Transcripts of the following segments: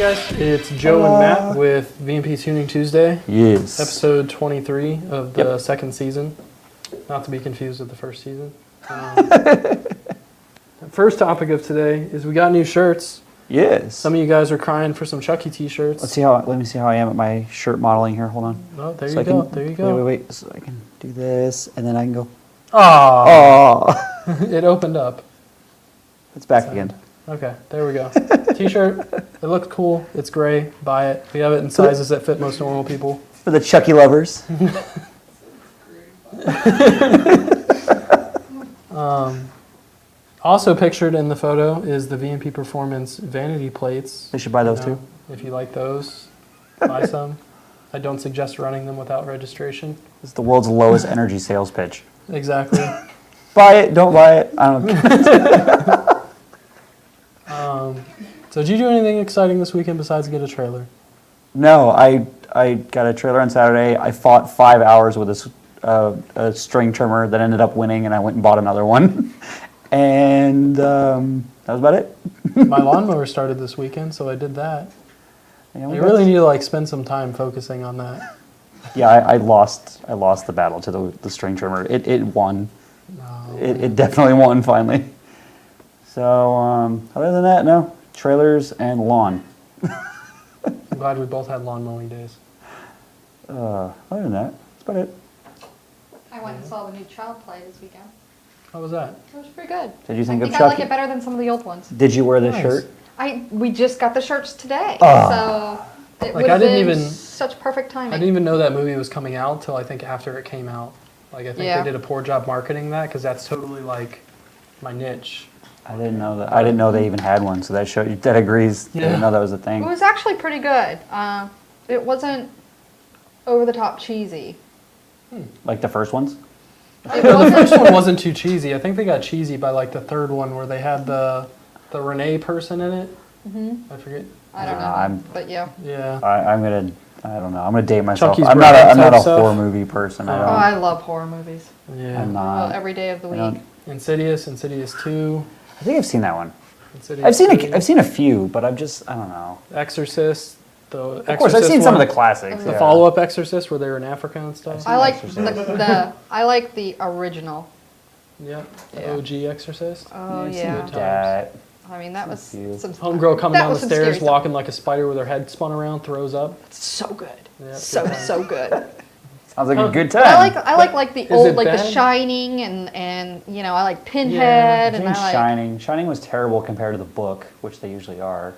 guys, it's Joe and Matt with VMP Tuning Tuesday. Yes. Episode 23 of the second season. Not to be confused with the first season. First topic of today is we got new shirts. Yes. Some of you guys are crying for some Chucky t-shirts. Let me see how I am at my shirt modeling here. Hold on. Oh, there you go. There you go. Wait. So I can do this, and then I can go. Oh. It opened up. It's back again. Okay, there we go. T-shirt. It looks cool. It's gray. Buy it. We have it in sizes that fit most normal people. For the Chucky lovers. Also pictured in the photo is the VMPPerformance vanity plates. They should buy those too. If you like those, buy some. I don't suggest running them without registration. It's the world's lowest energy sales pitch. Exactly. Buy it, don't buy it. I don't care. So did you do anything exciting this weekend besides get a trailer? No, I got a trailer on Saturday. I fought 5 hours with a string trimmer that ended up winning, and I went and bought another one. And that was about it. My lawnmower started this weekend, so I did that. Yeah, You really need to spend some time focusing on that. Yeah, I lost the battle to the string trimmer. It won. Oh, It definitely won finally. So other than that, no. Trailers and lawn. I'm glad we both had lawn mowing days. Other than that, that's about it. I went and saw the new Child Play this weekend. How was that? It was pretty good. Did you think of I Chucky? like it better than some of the old ones. Did you wear this Nice. shirt? We just got the shirts today, Oh. so it Like, would I have didn't been even- such perfect timing. I didn't even know that movie was coming out till I think after it came out. I think Yeah. they did a poor job marketing that because that's totally my niche. I didn't know that. I didn't know they even had one. So that agrees. I didn't know that was a It thing. was actually pretty good. It wasn't over the top cheesy. Like the first ones. It The wasn't. first one wasn't too cheesy. I think they got cheesy by the third one where they had the Renee person in it. I forget. I don't know, I'm- but yeah. Yeah. I don't know. I'm gonna date myself. Chucky's I'm not a Bride type horror stuff. movie person. Oh, I love horror movies. Yeah. I'm Well, not. every day of the I week. don't- Insidious 2. I think I've seen that one. Insidious I've seen 2, I've seen a few, but I don't know. Exorcist. Of course, I've seen some of the classics. The yeah. follow-up Exorcist where they were in Africa and stuff. I like Exorcist. I like the original. Yep. The Yeah. OG Exorcist. Oh I've seen yeah. that. I mean that was Few. some Homegirl coming that down the was some stairs, scary stuff. walking like a spider with her head spun around, throws up. So good. Yeah, so good times. so good. Sounds like a good time. I like the Is old it The bad? Shining and I like Pinhead I've and seen I like Shining. Shining was terrible compared to the book, which they usually are.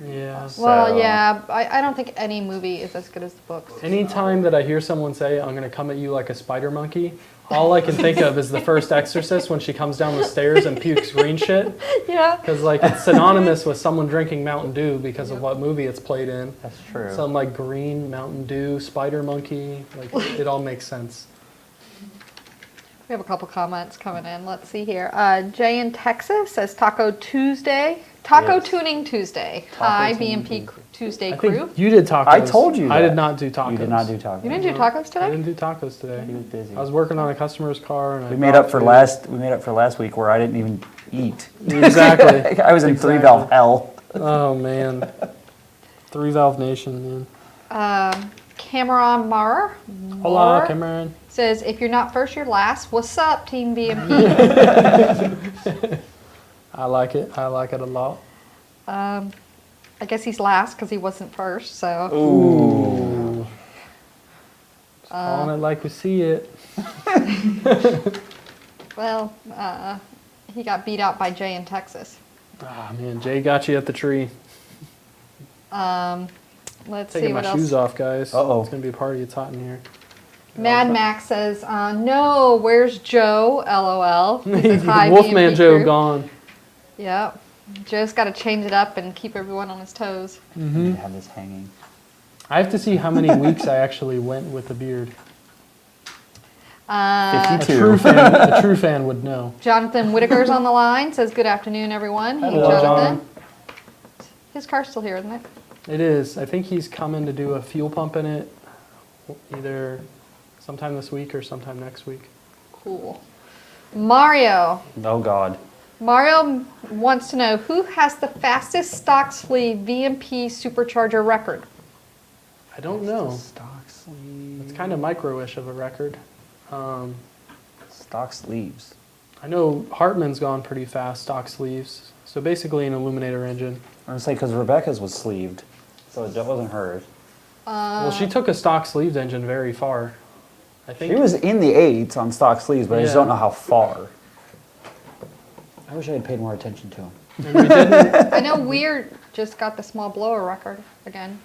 Yeah. well So- yeah I don't think any movie is as good as the books. Anytime that I hear someone say, I'm going to come at you like a spider monkey, all I can think of is the first Exorcist when she comes down the stairs and pukes green shit. Yeah. Because it's synonymous with someone drinking Mountain Dew because of what movie it's played in. That's true. Some green Mountain Dew, spider monkey, it all makes sense. We have a couple comments coming in. Let's see here. Jay in Texas says Taco Tuesday. Taco Yes. Tuning Tuesday. Taco Hi, Tuning BMP Tuesday. Tuesday I crew. think you did tacos. I told you I that. did not do tacos. You did not do tacos. You didn't do tacos I today? didn't do tacos today. He was busy. I was working on a customer's car and I We made brought up for food. last week where I didn't even eat. Exactly. I was in Exactly. 3-valve hell. Oh man. 3-valve nation, man. Cameron Marr Hola, Cameron. says, if you're not first, you're last. What's up, Team BMP? I like it. I like it a lot. I guess he's last because he wasn't first, so. Ooh. Just calling it like we see it. Well, he got beat out by Jay in Texas. Ah man, Jay got you at the tree. Let's Taking see my what shoes else. off, guys. Uh-oh. It's gonna be a party. It's hot in here. Mad Max says, no, where's Joe? LOL. He says, hi, Wolfman BMP Joe crew." gone. Yep. Joe's got to change it up and keep everyone on his toes. I have this hanging. I have to see how many weeks I actually went with the beard. A 52. true fan would know. Jonathan Whitaker's on the line. Says, good afternoon, everyone. Hey, Hello, Jonathan. John. His car's still here, isn't it? It is. I think he's coming to do a fuel pump in it either sometime this week or sometime next week. Cool. Mario. Oh God. Mario wants to know who has the fastest stock sleeve VMP supercharger record. I don't know. Stock sleeve. It's kind of micro-ish of a record. Stock sleeves. I know Hartman's gone pretty fast, stock sleeves. So basically an Illuminator engine. I was going to say, because Rebecca's was sleeved, so it wasn't hers. Well, she took a stock sleeved engine very far. I think She was in the 8s on stock sleeves, but I just Yeah. don't know how far. I wish I had paid more attention to them. and we didn't. I know Weird just got the small blower record again.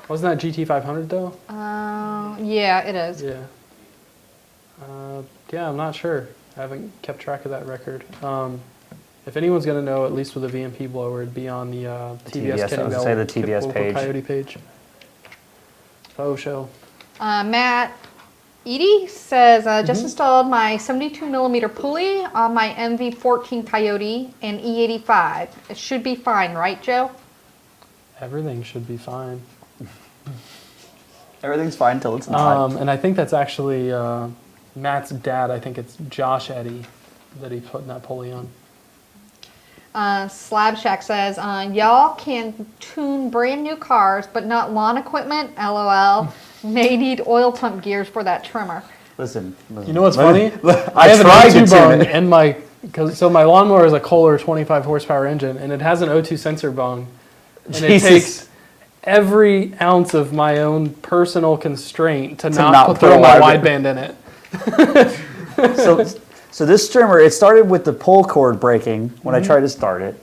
Wasn't that GT500 though? Yeah, it is. Yeah. Yeah, I'm not sure. I haven't kept track of that record. If anyone's going to know, at least with a VMP blower, it'd be on the TBS TBS, I Kenny was Bell. gonna say the TBS local page. Coyote page. Faux show. Matt Edie says, just installed my 72 millimeter pulley on my MV14 Coyote and E85. It should be fine, right, Joe? Everything should be fine. Everything's fine until it's not. And I think that's actually Matt's dad. I think it's Josh Eddy that he put that pulley on. Slab Shack says, y'all can tune brand new cars, but not lawn equipment. LOL. May need oil pump gears for that trimmer. Listen. You know what's funny? I have tried an to O2 tune bung it. and so my lawnmower is a Kohler 25 horsepower engine, and it has an O2 sensor bung, and it Jesus. takes every ounce of my own personal constraint to not not put put a my wideband. wideband in it. So this trimmer, it started with the pull cord breaking when I tried to start it.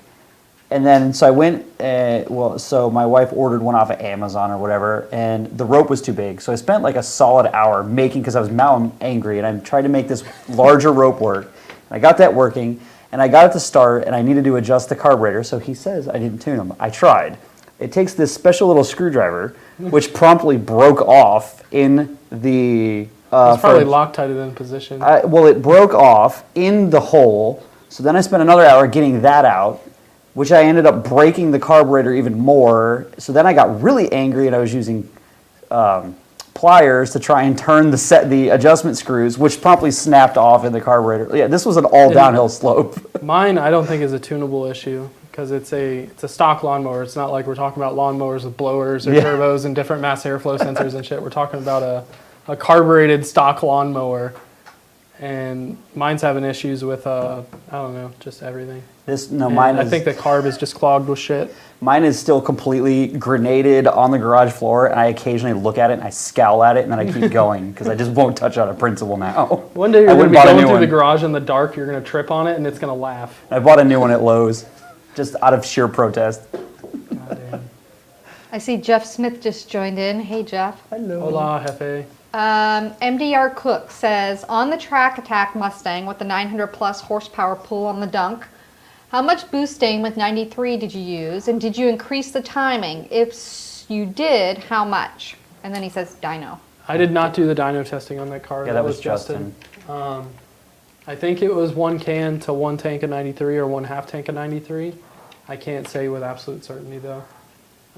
And then, so I went, so my wife ordered one off of Amazon or whatever, and the rope was too big. So I spent like a solid hour making, because I was now angry, and I'm trying to make this larger rope work. And I got that working, and I got it to start, and I needed to adjust the carburetor. So he says I didn't tune them. I tried. It takes this special little screwdriver, which promptly broke off in the... It's probably Loctited in position. well, it broke off in the hole, so then I spent another hour getting that out, which I ended up breaking the carburetor even more. So then I got really angry, and I was using pliers to try and turn the adjustment screws, which promptly snapped off in the carburetor. Yeah, this was an all downhill slope. Mine, I don't think is a tunable issue because it's a stock lawnmower. It's not like we're talking about lawnmowers with blowers or turbos and different mass airflow sensors and shit. We're talking about a carbureted stock lawnmower, and mine's having issues with I don't know, just everything. Mine I think the carb is just clogged with shit. Mine is still completely grenaded on the garage floor, and I occasionally look at it and I scowl at it, and then I keep going because I just won't touch out of principle now. One day you're I going to went be and bought a going new through the one. garage in the dark, you're going to trip on it, and it's going to laugh. I bought a new one at Lowe's, just out of sheer protest. God damn. I see Jeff Smith just joined in. Hey, Jeff. Hola, Jefe. MDR Cook says, on the Track Attack Mustang with the 900 plus horsepower pull on the dunk, how much boosting with 93 did you use, and did you increase the timing? If you did, how much? And then he says dyno. I did not do the dyno testing on that car. Yeah, that was Justin. I think it was 1 can to 1 tank of 93 or 1/2 tank of 93. I can't say with absolute certainty though.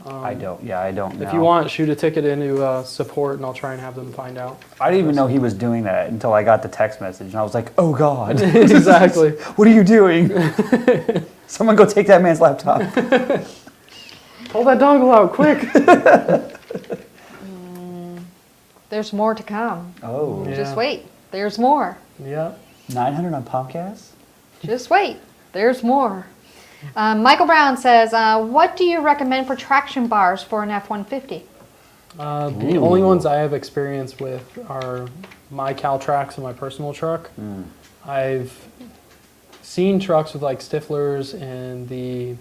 I don't know. If you want, shoot a ticket into support, and I'll try and have them find out. I didn't even know he was doing that until I got the text message, and I was like, oh God. Exactly. What are you doing? Someone go take that man's laptop. Pull that dongle out, quick. There's more to come. Oh. Yeah. Just wait. There's more. Yeah. 900 on Comcast? Just wait. There's more. Michael Brown says, what do you recommend for traction bars for an F-150? The only ones I have experience with are my Caltrax and my personal truck. I've seen trucks with like Stiflers and the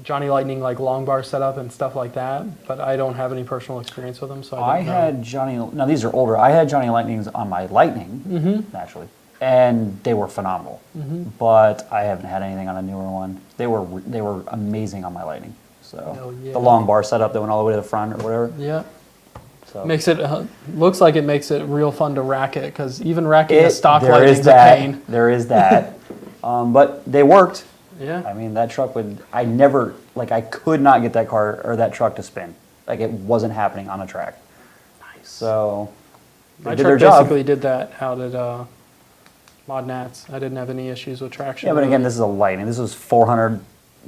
Johnny Lightning like long bar setup and stuff like that, but I don't have any personal experience with them, so I don't know. had Johnny, now these are older, I had Johnny Lightnings on my Lightning, naturally, and they were phenomenal, but I haven't had anything on a newer one. They were amazing on my Lightning, so Oh, yeah. the long bar setup that went all the way to the front or whatever. Yeah. So. Makes it looks like it makes it real fun to rack it, because even racking a stock there Lightning's is a that, pain. There is that, but they worked. Yeah. I mean, that truck I could not get that car or that truck to spin. Like, it wasn't happening on a track. Nice. So, they My did their truck job. basically did that out at Mod Nats. I didn't have any issues with traction. Yeah, but again, this is a Lightning. This was 400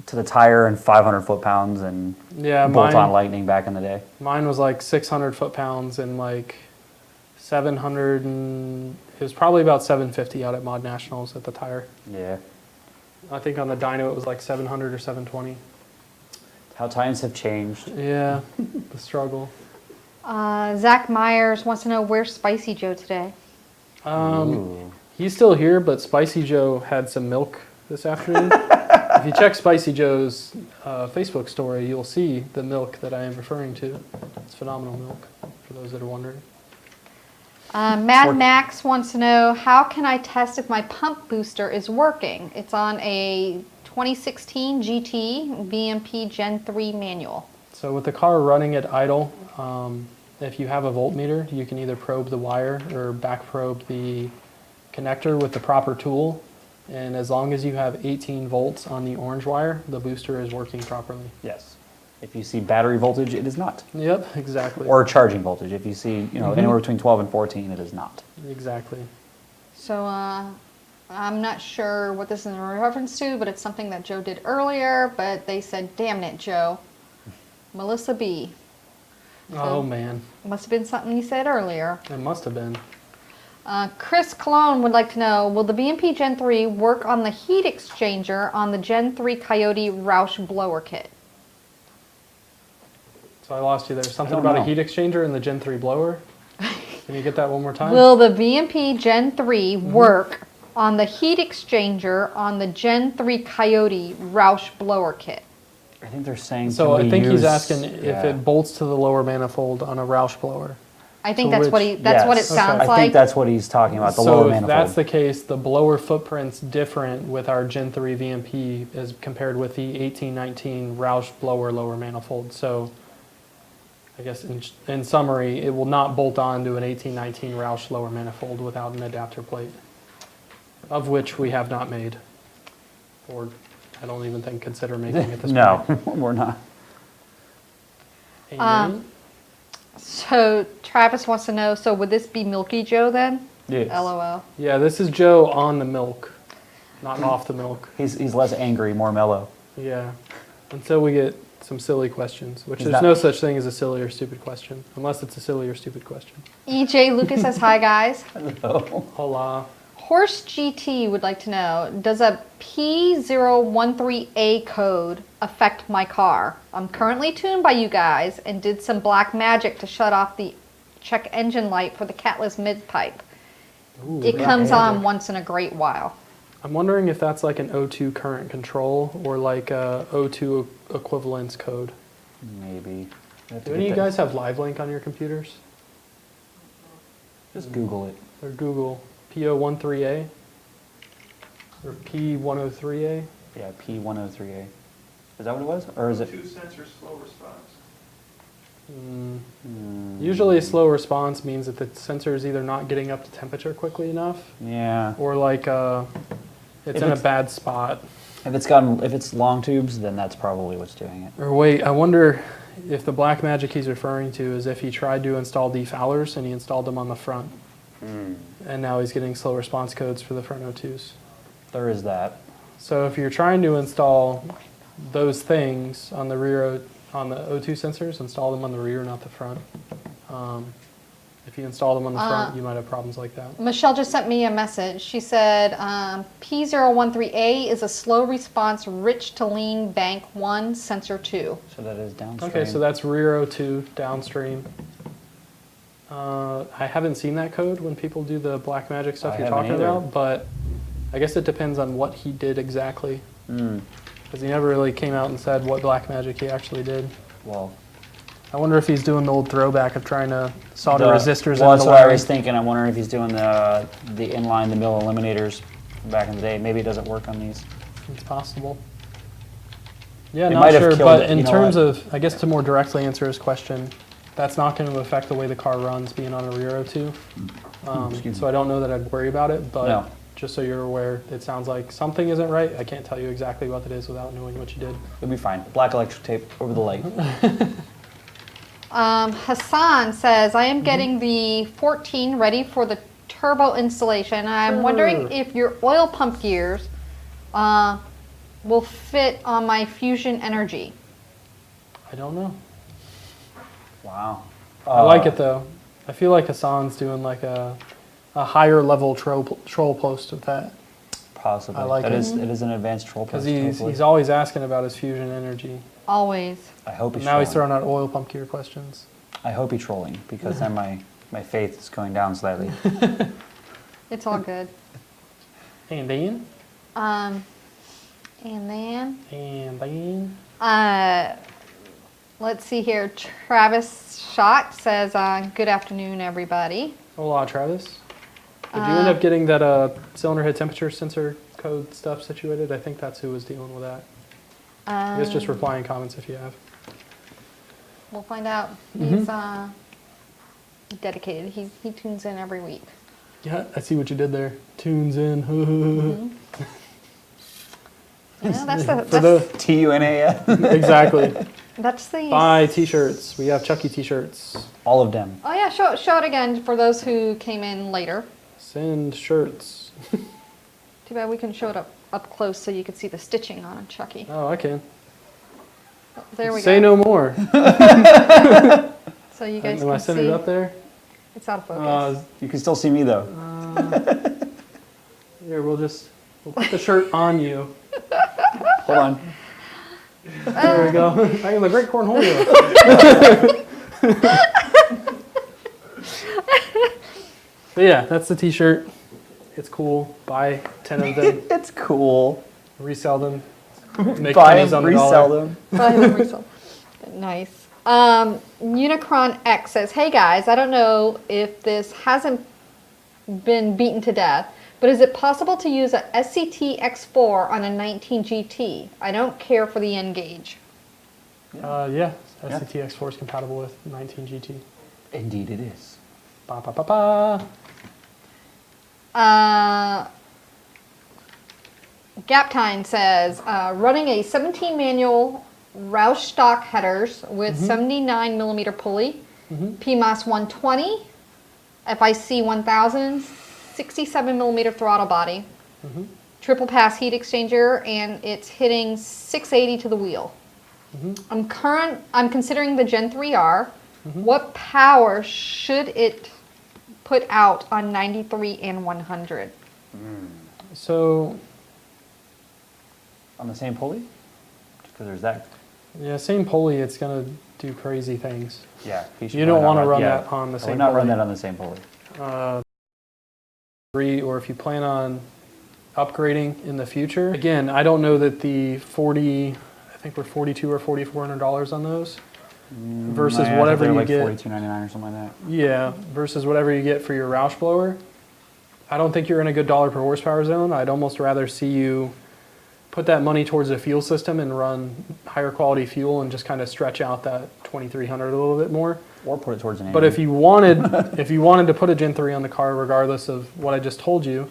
to the tire and 500 foot-pounds and yeah, bolt-on Lightning back in the day. Mine was like 600 foot-pounds and like 700 and it was probably about 750 out at Mod Nationals at the tire. Yeah. I think on the dyno it was like 700 or 720. How times have changed. Yeah, the struggle. Zach Myers wants to know where's Spicy Joe today. Ooh. He's still here, but Spicy Joe had some milk this afternoon. If you check Spicy Joe's Facebook story, you'll see the milk that I am referring to. It's phenomenal milk, for those that are wondering. Mad Max wants to know, how can I test if my pump booster is working? It's on a 2016 GT VMP Gen 3 manual. So with the car running at idle, if you have a voltmeter, you can either probe the wire or back probe the connector with the proper tool. And as long as you have 18 volts on the orange wire, the booster is working properly. Yes. If you see battery voltage, it is not. Yep, exactly. Or charging voltage. If you see, anywhere between 12 and 14, it is not. Exactly. So I'm not sure what this is in reference to, but it's something that Joe did earlier, but they said, damn it, Joe. Melissa B. Oh, man. Must have been something you said earlier. It must have been. Chris Cologne would like to know, will the VMP Gen 3 work on the heat exchanger on the Gen 3 Coyote Roush blower kit? So I lost you there. Something don't about know. a heat exchanger in the Gen 3 blower? Can you get that one more time? Will the VMP Gen 3 work on the heat exchanger on the Gen 3 Coyote Roush blower kit? I think they're saying. So can I we think he's use- asking if it bolts to the lower manifold on a Roush blower. I think So that's what which- that's what it Yes. sounds I like. think that's what he's talking about. The So lower if manifold. that's the case, the blower footprint's different with our Gen 3 VMP as compared with the 1819 Roush blower lower manifold. So I guess in summary, it will not bolt on to an 1819 Roush lower manifold without an adapter plate, of which we have not made, or I don't even think consider making at this No, point. we're not. Amen. So Travis wants to know, so would this be Milky Joe then? Yes. LOL. Yeah, this is Joe on the milk, not off the milk. He's less angry, more mellow. Yeah, until we get some silly questions, which He's there's not- no such thing as a silly or stupid question, unless it's a silly or stupid question. EJ Lucas says, hi guys. Hello. Hola. Horse GT would like to know, does a P013A code affect my car? I'm currently tuned by you guys and did some black magic to shut off the check engine light for the catless mid pipe. Ooh, It black comes magic. on once in a great while. I'm wondering if that's like an O2 current control or like a O2 equivalence code. Maybe. Do any of you guys have LiveLink on your computers? Just Google it? Or Google P013A? Or P103A? Yeah, P103A. Is that what it was? Or is it? Two sensors slow response. Usually a slow response means that the sensor is either not getting up to temperature quickly enough Yeah. or like it's If in a it's- bad spot. If it's long tubes, then that's probably what's doing it. Or wait, I wonder if the black magic he's referring to is if he tried to install defowlers and he installed them on the front. And now he's getting slow response codes for the front O2s. There is that. So if you're trying to install those things on the rear, on the O2 sensors, install them on the rear, not the front. If you install them on the front, you might have problems like that. Michelle just sent me a message. She said P013A is a slow response rich to lean bank 1 sensor 2. So that is downstream. Okay, so that's rear O2 downstream. I haven't seen that code when people do the black magic stuff I you're haven't talking either. about, but I guess it depends on what he did exactly. Mm. Because he never really came out and said what black magic he actually did. Well, I wonder if he's doing the old throwback of trying to solder resistors well, into that's the what I wiring. was thinking. I'm wondering if he's doing the inline to mill eliminators from back in the day. Maybe it doesn't work on these. It's possible. Yeah, It not might have sure, killed but it, in you know terms what? of, I guess to more directly answer his question, that's not going to affect the way the car runs being on a rear O2. Excuse So I don't know that I'd worry about it, but No. just so you're aware, it sounds like something isn't right. I can't tell you exactly what it is without knowing what you did. It'll be fine. Black electric tape over the light. Hassan says, I am getting the 14 ready for the turbo installation. I'm wondering if your oil pump gears will fit on my Fusion Energy. I don't know. Wow. I like it though. I feel like Hassan's doing like a higher level troll post with that. Possibly. I like it. it. It is an advanced troll Because post. he's always asking about his Fusion Energy. Always. I hope he's Now he's trolling. throwing out oil pump gear questions. I hope he's trolling, because then my faith is going down slightly. It's all good. And then? And then, And then? let's see here. Travis Schott says, good afternoon, everybody. Hola, Travis. Did you end up getting that cylinder head temperature sensor code stuff situated? I think that's who was dealing with that. I guess just reply in comments if you have. We'll find out. He's dedicated. He tunes in every week. Yeah, I see what you did there. Tunes in. Yeah, that's For the TUNA. exactly. that's the. Buy t-shirts. We have Chucky t-shirts. All of them. Oh yeah, show it again for those who came in later. Send shirts. Too bad we couldn't show it up close so you could see the stitching on it, Chucky. Oh, I can. There we Say go. no more. So you guys Am I can centered see. up there? It's out of focus. You can still see me though. Here, we'll put the shirt on you. Hold on. There we go. I am a great cornholio. But yeah, that's the t-shirt. It's cool. Buy 10 of them. It's cool. Resell them. Make Buy pennies them, on the resell dollar. them. Buy them, resell. Nice. Unicron X says, hey guys, I don't know if this hasn't been beaten to death, but is it possible to use a Sct X4 on a 19 GT? I don't care for the N gauge. Yeah, Sct X4 is compatible with 19 GT. Indeed it is. Ba ba ba ba. Gaptine says, running a 17 manual Roush stock headers with 79 millimeter pulley, PMAS 120, FIC 1000, 67 millimeter throttle body, triple pass heat exchanger, and it's hitting 680 to the wheel. I'm considering the Gen 3R. What power should it put out on 93 and 100? So, On the same pulley? Because there's that. yeah, same pulley, it's going to do crazy things. Yeah. You don't want to run that on the I same would not run pulley. that on the same pulley. Or if you plan on upgrading in the future. Again, I don't know that the 40, I think we're $4,200 or $4,400 on those. Versus Yeah, whatever they're you like get. $42.99 or something like that. Yeah, versus whatever you get for your Roush blower. I don't think you're in a good dollar per horsepower zone. I'd almost rather see you put that money towards a fuel system and run higher quality fuel and just kind of stretch out that 2,300 a little bit more. Or put it towards an But if you wanted, if you wanted to put a Gen 3 on the car, regardless of what I just told you,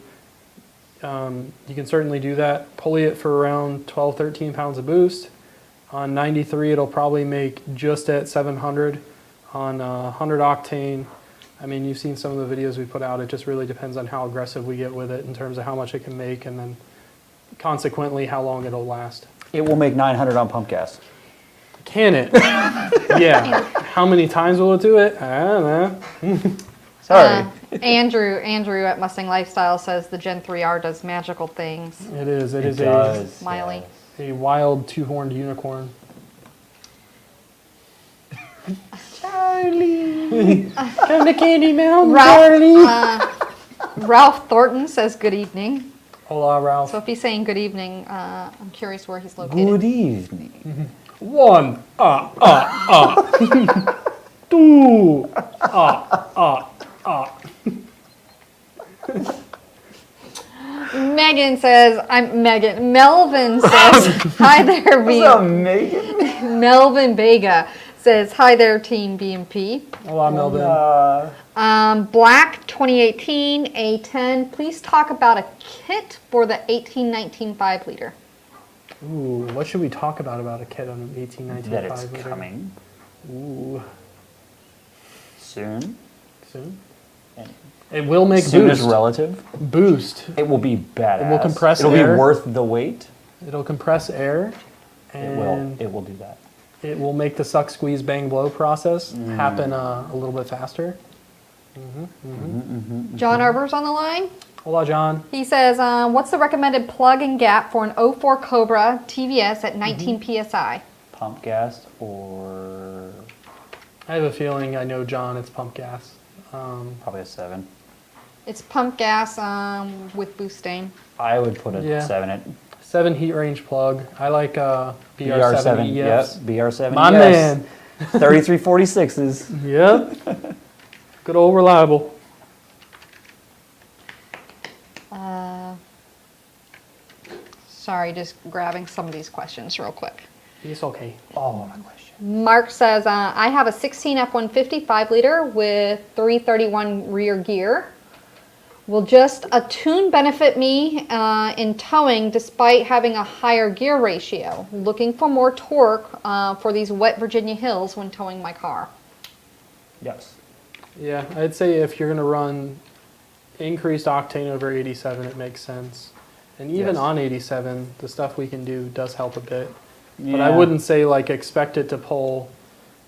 you can certainly do that. Pulley it for around 12, 13 pounds of boost. On 93, it'll probably make just at 700. On 100 octane, I mean, you've seen some of the videos we put out. It just really depends on how aggressive we get with it in terms of how much it can make, and then consequently how long it'll last. It will make 900 on pump gas. Can it? Yeah. How many times will it do it? I don't know. Sorry. Andrew at Mustang Lifestyle says the Gen 3R does magical things. It is. It is does, Miley. a wild two-horned unicorn. Charlie. Come to Candy Mountain, Ralph Thornton says good evening. Hola, Ralph. So if he's saying good evening, I'm curious where he's located. Good evening. 1, two, Megan says, Melvin says, hi there, What's up, Megan? Melvin Vega says, hi there, Team BMP. Hola, Melvin. Black 2018 A10, please talk about a kit for the 1819 5 liter. Ooh, what should we talk about a kit on an 1819 That 5 it's liter? coming Ooh, soon. soon. It will make Soon is boost. relative. Boost. It will be badass. It will compress It'll air. be worth the wait. It'll compress air, and It will do that. it will make the suck, squeeze, bang, blow process happen a little bit faster. John Arber's on the line. Hola, John. He says, what's the recommended plug and gap for an 04 Cobra TVS at 19 PSI? Pump gas or I have a feeling I know John. It's pump gas. probably a 7. It's pump gas with boosting. I would put a Yeah. 7 at 7 heat range plug. I like BR7 BR7. EFs. Yep, BR7. My yes. man. 3346s. Yep. Good old reliable. Sorry, just grabbing some of these questions real quick. It's okay. Oh, my question. Mark says, I have a 16 F-150 5-liter with 331 rear gear. Will just a tune benefit me in towing despite having a higher gear ratio? Looking for more torque for these wet Virginia hills when towing my car. Yes. Yeah, I'd say if you're going to run increased octane over 87, it makes sense. And even Yes. on 87, the stuff we can do does help a bit. Yeah. But I wouldn't say like expect it to pull,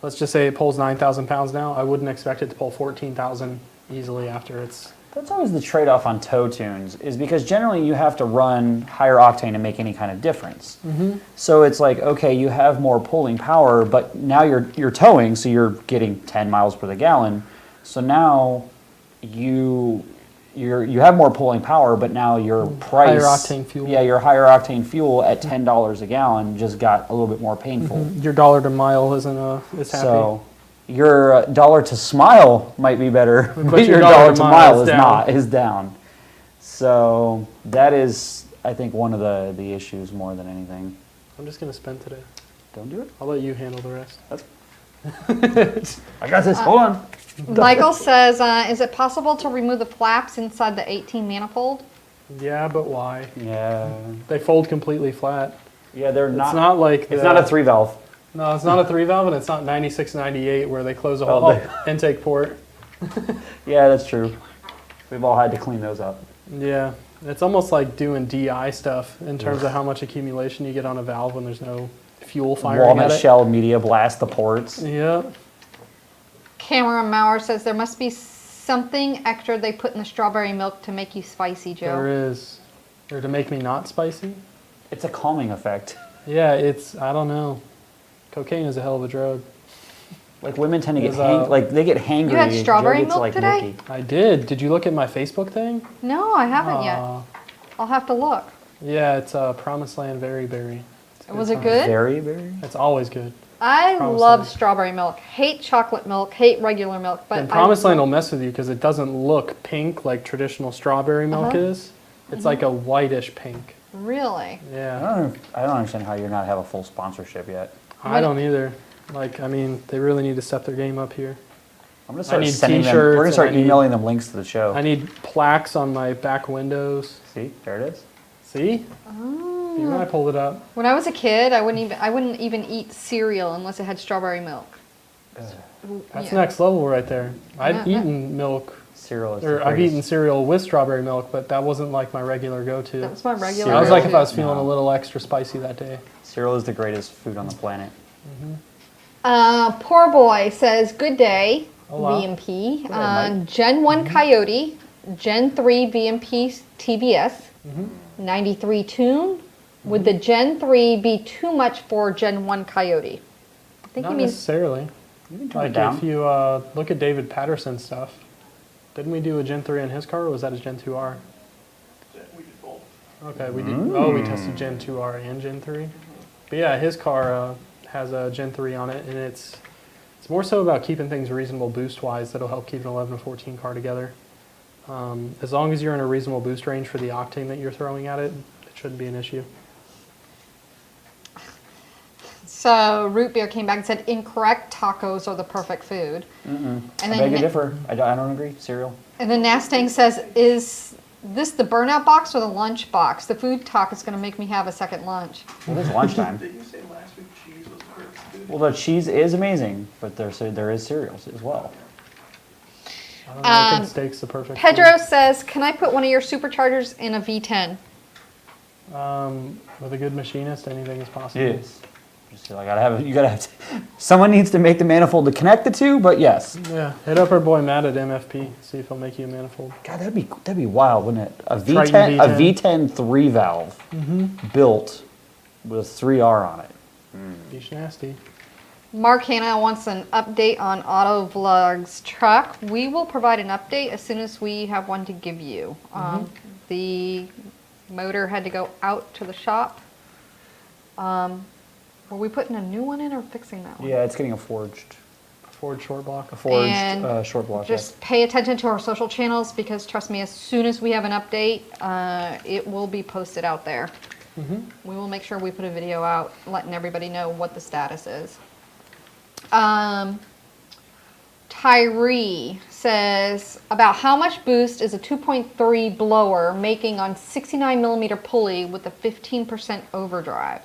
let's just say it pulls 9,000 pounds now. I wouldn't expect it to pull 14,000 easily after it's. That's always the trade-off on tow tunes, is because generally you have to run higher octane to make any kind of difference. So it's like, okay, you have more pulling power, but now you're towing, so you're getting 10 miles per the gallon. So now you have more pulling power, but now your price, Higher octane fuel. Yeah, your higher octane fuel at $10 a gallon just got a little bit more painful. Your dollar to mile isn't is happy. So your dollar to smile might be better, but But your your dollar to mile is is down. not, is down. So that is, I think, one of the issues more than anything. I'm just going to spin today. Don't do it. I'll let you handle the rest. I got this. Hold on. Michael says, is it possible to remove the flaps inside the 18 manifold? Yeah, but why? Yeah. They fold completely flat. Yeah, they're It's not. not like It's not a 3-valve. No, it's not a 3-valve, and it's not 96, 98 where they close the Oh, whole they- intake port. Yeah, that's true. We've all had to clean those up. Yeah, it's almost like doing DI stuff in terms of how much accumulation you get on a valve when there's no fuel firing Walnut at it. shell media blast the ports. Yeah, Cameron Maurer says there must be something extra they put in the strawberry milk to make you spicy, Joe. there is. Or to make me not spicy. It's a calming effect. Yeah, I don't know. Cocaine is a hell of a drug. Like women tend to get Is, they get hangry. You had strawberry Joe gets, milk like, today? milky. I did. Did you look at my Facebook thing? No, I haven't yet. Aw. I'll have to look. Yeah, it's Promised Land Very Berry. It's a Was it time. good? Very, very. It's always good. I Promised love Land. strawberry milk. Hate chocolate milk. Hate regular milk. But And Promised Land will mess with you because it doesn't look pink like traditional strawberry milk Uh-huh. is. It's like a whitish pink. Really? Yeah. I don't understand how you're not have a full sponsorship yet. I don't either. Like, I mean, they really need to step their game up here. I'm gonna start need sending them. t-shirts We're gonna start and I need- emailing them links to the show. I need plaques on my back windows. See, there it is. See? Oh. Even I pulled it up. When I was a kid, I wouldn't even eat cereal unless it had strawberry milk. That's Yeah. next level right there. I've Yeah. eaten milk, Cereal is or the I've greatest. eaten cereal with strawberry milk, but that wasn't like my regular go-to. That was my regular. I was like if I was go-to. feeling No. a little extra spicy that day. Cereal is the greatest food on the planet. Poor boy says, good day, Hola. VMP. Good day, Mike. Gen 1 Coyote, Gen 3 VMP TBS, Mm-hmm. 93 tune. Would the Gen 3 be too much for Gen 1 Coyote? I think Not he means necessarily. You can turn Like it down. if you look at David Patterson's stuff, didn't we do a Gen 3 on his car, or was that a Gen 2R? We did both. Okay, we did. Oh, we tested Gen 2R and Gen 3. But yeah, his car has a Gen 3 on it, and it's more so about keeping things reasonable boost-wise that'll help keep an 11 and 14 car together. As long as you're in a reasonable boost range for the octane that you're throwing at it, it shouldn't be an issue. so. Root beer came back and said, incorrect. Tacos are the perfect food. And I then beg to differ. I don't agree. Cereal. And then Nastang says, is this the burnout box or the lunch box? The food talk is going to make me have a second lunch. Well, it's lunchtime. Did you say last week cheese was the perfect food? Well, the cheese is amazing, but there is cereals as well. I don't know, I think steak's the perfect Pedro says, can I put one of your superchargers in a V10? food. With a good machinist, anything is possible. Yes. Just feel like you gotta have someone needs to make the manifold to connect the two, but yes. Yeah, hit up our boy Matt at MFP, see if he'll make you a manifold. God, that'd be wild, wouldn't it? A Triton V10 V10 3-valve built with 3R on it. Beach nasty. Mark Hanna wants an update on Autovlog's truck. We will provide an update as soon as we have one to give you. The motor had to go out to the shop. Were we putting a new one in or fixing that one? Yeah, it's getting a forged Ford short block. And short block. Just pay attention to our social channels because trust me, as soon as we have an update, it will be posted out there. We will make sure we put a video out letting everybody know what the status is. Tyree says, about how much boost is a 2.3 blower making on 69 millimeter pulley with a 15% overdrive?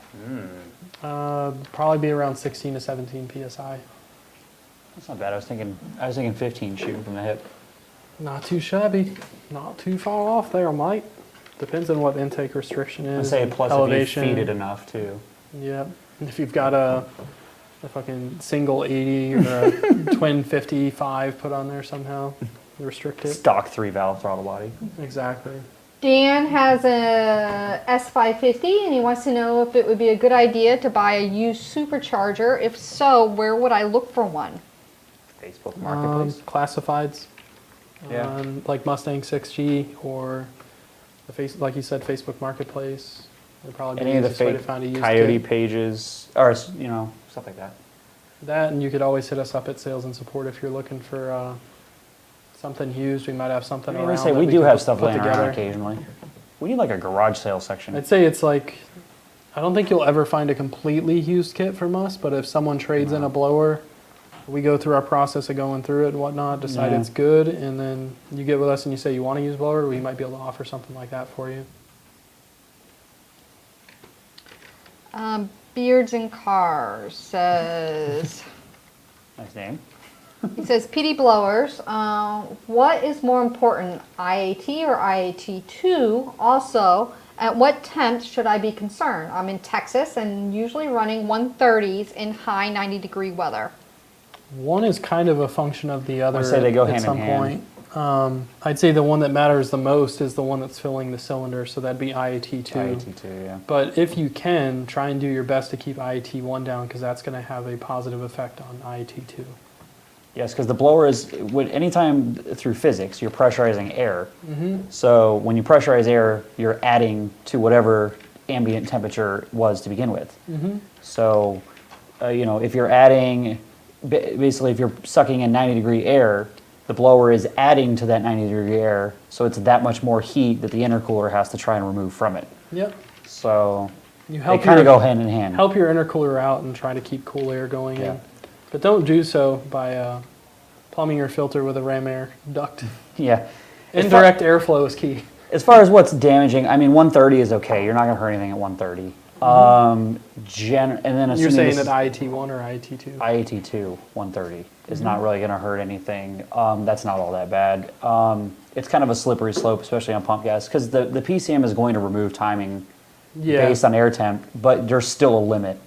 Probably be around 16 to 17 psi. That's not bad. I was thinking 15 shooting from the hip. Not too shabby. Not too far off there, Mike. Depends on what intake restriction I'd is. say and plus elevation. if you feed it enough too. Yep. And if you've got a fucking single 80 or a twin 55 put on there somehow, restrict it. Stock 3-valve throttle body. Exactly. Dan has a S550 and he wants to know if it would be a good idea to buy a used supercharger. If so, where would I look for one? Facebook Marketplace. Classifieds. Yeah. Like Mustang 6G or like you said, Facebook Marketplace. Would probably be Any of the easiest way to fake find a used Coyote kit. pages, or stuff like that. That, and you could always hit us up at Sales and Support if you're looking for something used. We might have something around. Say that we do can have stuff put laying around together. occasionally. We need like a garage sale section. I'd say it's like, I don't think you'll ever find a completely used kit from us, but if someone trades in a blower, we go through our process of going through it and whatnot, decide Yeah. it's good, and then you get with us and you say you want to use blower, we might be able to offer something like that for you. Beards and Cars says, Nice name. he says, PD blowers, what is more important, IAT or IAT2? Also, at what temps should I be concerned? I'm in Texas and usually running 130s in high 90-degree weather. One is kind of a function of the other. I'd say they go at hand in some hand. point. I'd say the one that matters the most is the one that's filling the cylinder, so that'd be IAT2. IAT2, yeah. But if you can, try and do your best to keep IAT1 down because that's going to have a positive effect on IAT2. Yes, because the blower is, anytime through physics, you're pressurizing air. So when you pressurize air, you're adding to whatever ambient temperature was to begin with. So, if you're adding, basically if you're sucking in 90-degree air, the blower is adding to that 90-degree air, so it's that much more heat that the intercooler has to try and remove from it. Yep. So You they help kind of your- go hand in hand. Help your intercooler out and try to keep cool air going Yeah. in. But don't do so by plumbing your filter with a ram air duct. Yeah. Indirect airflow is key. As far as what's damaging, I mean, 130 is okay. You're not going to hurt anything at 130. And then You're assuming saying this that is IAT1 or IAT2? IAT2 130 is not really going to hurt anything. That's not all that bad. It's kind of a slippery slope, especially on pump gas, because the PCM is going to remove timing Yeah. based on air temp, but there's still a limit.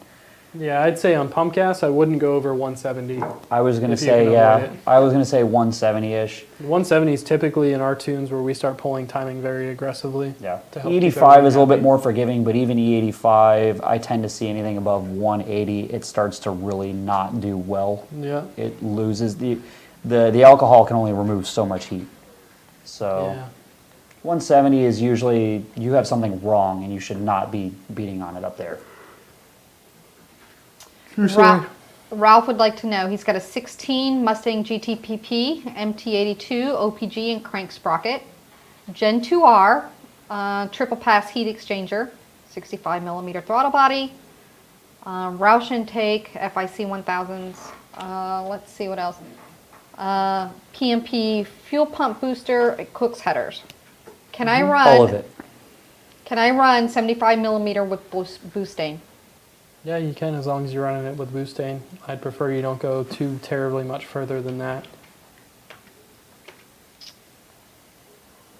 Yeah, I'd say on pump gas, I wouldn't go over 170. I was going to If you say, can yeah, avoid it. I was going to say 170-ish. 170 is typically in our tunes where we start pulling timing very aggressively. Yeah. To help keep E85 is a everything little bit happy. more forgiving, but even E85, I tend to see anything above 180, it starts to really not do well. Yeah. It loses the alcohol can only remove so much heat. So Yeah. 170 is usually you have something wrong and you should not be beating on it up there. Ralph would like to know, he's got a 16 Mustang GTPP, MT82, OPG, and crank sprocket, Gen 2R, triple pass heat exchanger, 65 millimeter throttle body, Roush intake, FIC 1000s, let's see what else, PMP fuel pump booster, it cooks headers. Can I run All of it. Can I run 75 millimeter with boosting? Yeah, you can as long as you're running it with butane. I'd prefer you don't go too terribly much further than that.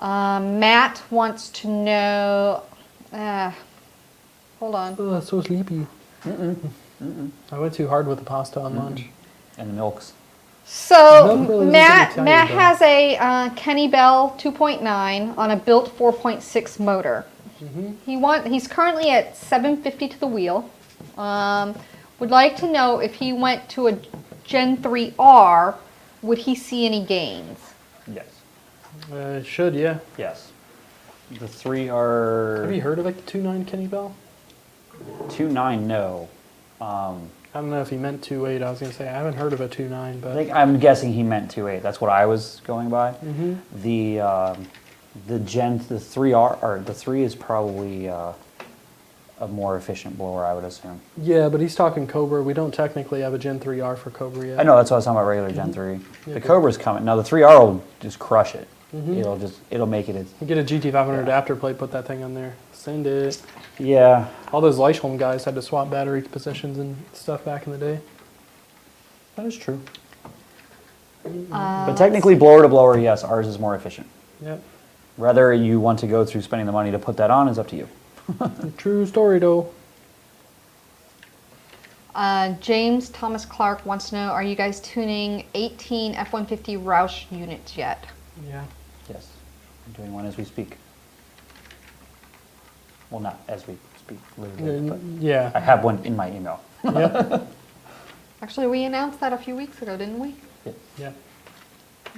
Matt wants to know. Hold on. Oh, so sleepy. I went too hard with the pasta on lunch. And the milks. So Milk really Matt doesn't Italian, though. has a Kenny Bell 2.9 on a built 4.6 motor. He's currently at 750 to the wheel. Would like to know if he went to a Gen 3R, would he see any gains? Yes. It should, yeah. Yes. The 3 are... Have you heard of like the 2.9 Kenny Bell? 2.9, no. I don't know if he meant 2.8. I was gonna say I haven't heard of a 2.9, but I'm guessing he meant 2.8. That's what I was going by. The 3R, or the 3 is probably a more efficient blower, I would assume. yeah, but he's talking Cobra. We don't technically have a Gen 3R for Cobra yet. I know, that's what I was talking about, regular Gen 3. Yeah, The but- Cobra's coming. Now the 3R will just crush it. It'll make it. You get a GT500 adapter plate, put that thing on there, send it. Yeah. All those Leichholm guys had to swap battery positions and stuff back in the day. That is true. But technically, blower to blower, yes, ours is more efficient. Yep. Whether you want to go through spending the money to put that on is up to you. True story, though. James Thomas Clark wants to know, are you guys tuning 18 F-150 Roush units yet? Yeah. Yes. I'm doing one as we speak. Well, not as we speak, literally, but I Yeah. have one in my email. Yep. Actually, we announced that a few weeks ago, didn't we? Yeah.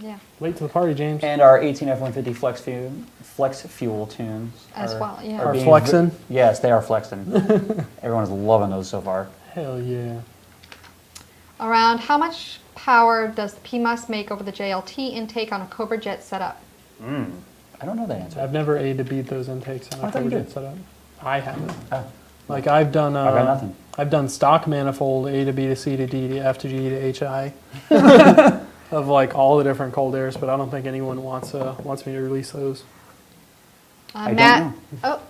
Yeah. Late to the party, James. And our 18 F-150 flex fuel tunes As well, yeah. Are being flexing? Yes, they are flexing. Everyone is loving those so far. Hell yeah. Around how much power does the PMOS make over the JLT intake on a Cobra Jet setup? I don't know that answer. I've never A to beat those intakes on I a thought you Cobra did. Jet setup. I haven't. Oh, Like I've done. I got nothing. I've done stock manifold A to B to C to D to F to G to HI of like all the different cold airs, but I don't think anyone wants me to release those. I don't Matt, know. oh,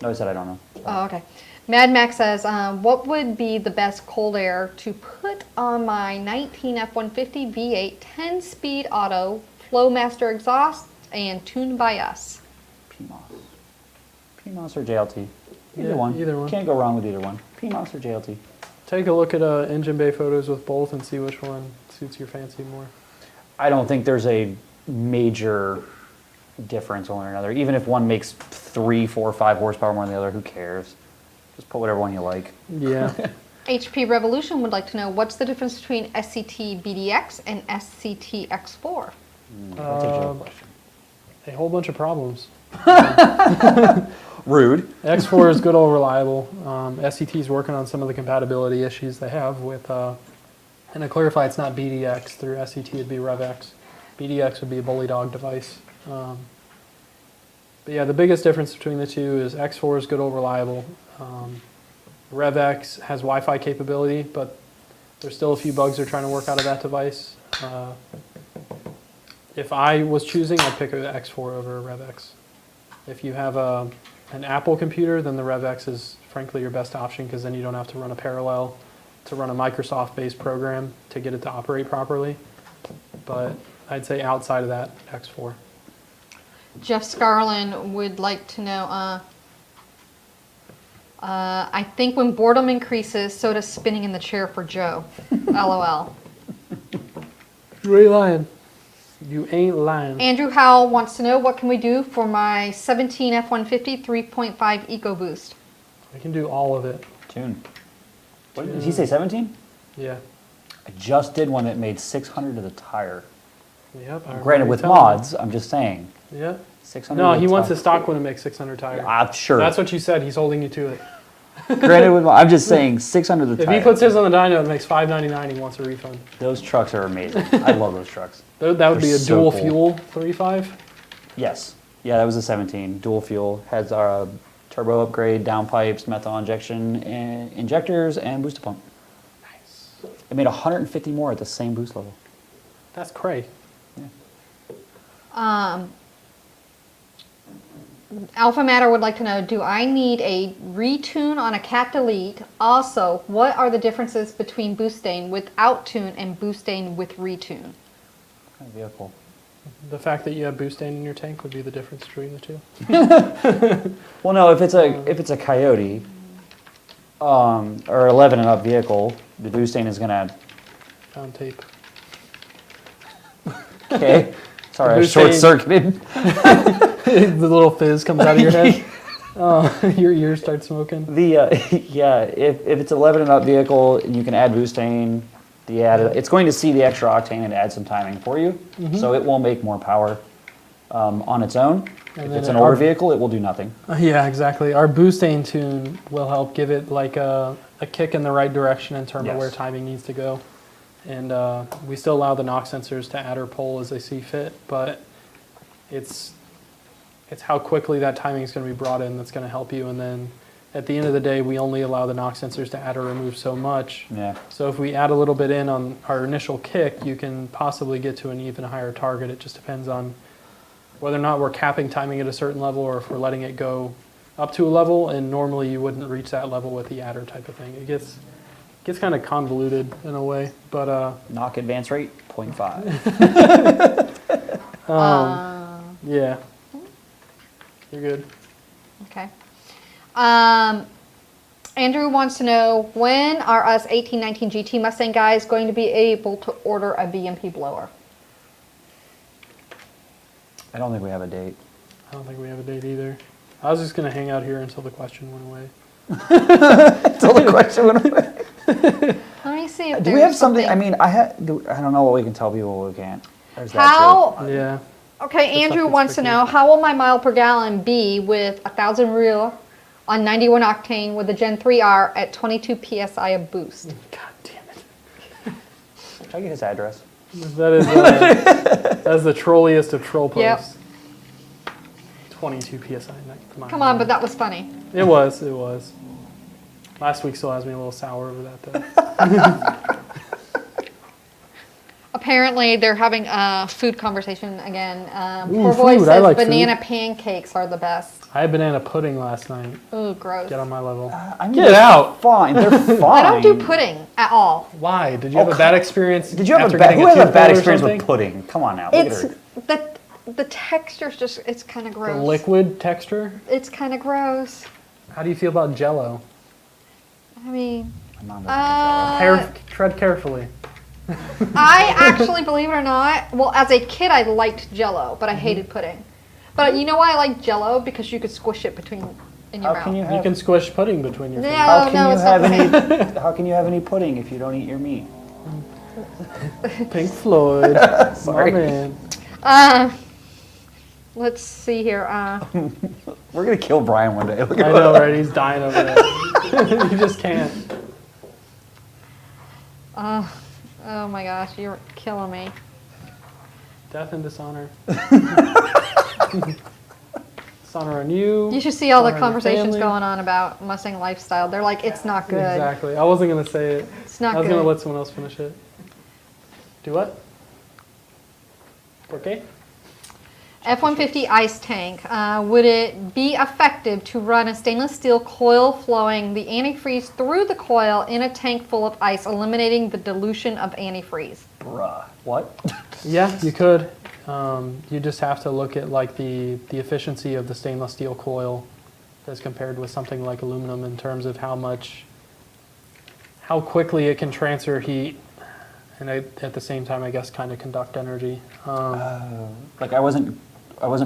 No, I said I don't know. oh, okay. Mad Max says, what would be the best cold air to put on my 19 F-150 V8 10-speed auto, Flowmaster exhaust, and tuned by us? PMOS or JLT? Either Yeah, one. either one. Can't go wrong with either one. PMOS or JLT? Take a look at engine bay photos with both and see which one suits your fancy more. I don't think there's a major difference one or another. Even if one makes 3, 4, 5 horsepower more than the other, who cares? Just put whatever one you like. Yeah. HP Revolution would like to know, what's the difference between SCT BDX and SCT X4? That's a joke question. A whole bunch of problems. Rude. X4 is good old reliable. SCT is working on some of the compatibility issues they have with, and to clarify, it's not BDX through SCT, it'd be RevX. BDX would be a bully dog device. But yeah, the biggest difference between the two is X4 is good old reliable. RevX has Wi-Fi capability, but there's still a few bugs they're trying to work out of that device. If I was choosing, I'd pick an X4 over a RevX. If you have an Apple computer, then the RevX is frankly your best option because then you don't have to run a parallel to run a Microsoft-based program to get it to operate properly. But I'd say outside of that, X4. Jeff Scarlin would like to know, I think when boredom increases, so does spinning in the chair for Joe. LOL. You ain't lying. You ain't lying. Andrew Howell wants to know, what can we do for my 17 F-150 3.5 Ecoboost? I can do all of it. Tune. What did he say, 17? Yeah. I just did one that made 600 to the tire. Yep. I Granted, remember with you telling me. mods, I'm just saying. Yeah. 600 No, to he the wants tire. a stock one to make 600 tire. I'm sure. That's what you said. He's holding you to it. Granted, with I'm just saying 600 to the If tire. he puts his on the dyno, it makes $5.99. He wants a refund. Those trucks are amazing. I love those trucks. That would be They're a so dual cool. fuel 3.5. Yes. Yeah, that was a 17. Dual fuel. Has our turbo upgrade, downpipes, methanol injection, and injectors, and booster pump. Nice. It made 150 more at the same boost level. That's cray. Alpha Matter would like to know, do I need a retune on a Cat Delete? Also, what are the differences between boosting without tune and boosting with retune? What kind of vehicle? The fact that you have boost in your tank would be the difference between the two. Well, no, if it's a Coyote, or 11 and up vehicle, the boosting is gonna. Found tape. Okay. Sorry, I Boost short circuited. The little fizz comes out of your head. Your ears start smoking. Yeah, if it's 11 and up vehicle and you can add butane, it's going to see the extra octane and add some timing for you, so it will make more power on its own. And if then it's an older vehicle, it will do nothing. Yeah, exactly. Our butane tune will help give it like a kick in the right direction in terms of where timing needs to go. And we still allow the knock sensors to add or pull as they see fit, but it's how quickly that timing is going to be brought in that's going to help you. And then at the end of the day, we only allow the knock sensors to add or remove so much. Yeah. So if we add a little bit in on our initial kick, you can possibly get to an even higher target. It just depends on whether or not we're capping timing at a certain level or if we're letting it go up to a level. And normally you wouldn't reach that level with the adder type of thing. It gets kind of convoluted in a way, but Knock advance rate 0.5. yeah, you're good. Okay. Andrew wants to know, when are us 1819 GT Mustang guys going to be able to order a VMP blower? I don't think we have a date. I don't think we have a date either. I was just going to hang out here until the question went away. Until the question went away. Let me see if Do we have something? I mean, I don't know what we can tell people what we can't. There's that How? Yeah. Okay, Just Andrew like wants to know, how will my mile per gallon be with 1,000 real on 91 octane with the Gen 3R at 22 psi of boost? God damn it. too. Should I get his address? That's the trolliest of troll Yep. posts. 22 psi. Come on, but that was funny. It was. Last week still has me a little sour over that though. Apparently, they're having a food conversation again. Ooh, Poor boy food. I says like banana pancakes are the best. I had banana pudding last night. Ooh, gross. Get on my level. I mean, Get they're out. Fine. They're fine. I don't do pudding at all. Why? Did you have a bad experience? Did you have after a bad? getting Who has a tooth bad pulled or experience with something? pudding? Come on now. Look It's at her. the texture's just, it's kind of The gross. liquid texture? It's kind of gross. How do you feel about Jell-O? I mean, My mom doesn't Tread carefully. I actually, believe it or not, well, as a kid, I liked Jell-O, but I hated pudding. But you know why I like Jell-O? Because you could squish it in your How mouth. can you You have? can squish pudding between your No. fingers. How can you it's not have the any? How can you have any pudding if you don't eat your meat? Pink Floyd. Sorry. My man. Let's see here. We're gonna kill Brian one day. Look I at know, right? He's dying over there. You just can't. Oh my gosh, you're killing me. Death and dishonor. Dishonor on you. You should see all the dishonor on your conversations family. going on about Mustang lifestyle. They're like, it's not good. Exactly. I wasn't going to say it. It's not I was going good. to let someone else finish it. Do what? Okay. F-150 ice tank. Would it be effective to run a stainless steel coil flowing the antifreeze through the coil in a tank full of ice, eliminating the dilution of antifreeze? Bruh. What? Yeah, you could. You just have to look at like the efficiency of the stainless steel coil as compared with something like aluminum in terms of how quickly it can transfer heat and at the same time, I guess, kind of conduct energy. Like I wasn't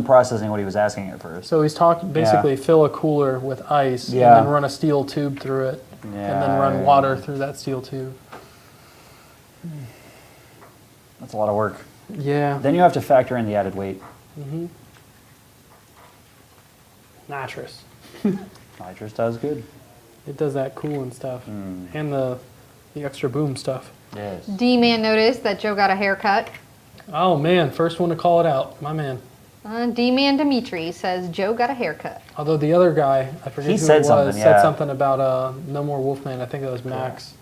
processing what he was asking at first. So he's talking basically fill a cooler with ice Yeah. and then run a steel tube through it and then run water through that steel tube. That's a lot of work. Yeah. Then you have to factor in the added weight. Nitrous. Nitrous does good. It does that cooling stuff and the extra boom stuff. Yes. D-Man noticed that Joe got a haircut. Oh man, first one to call it out, my man. D-Man Dimitri says Joe got a haircut. Although the other guy, I forget He who said it was, something, said yeah. something about No More Wolfman. I think it was Max.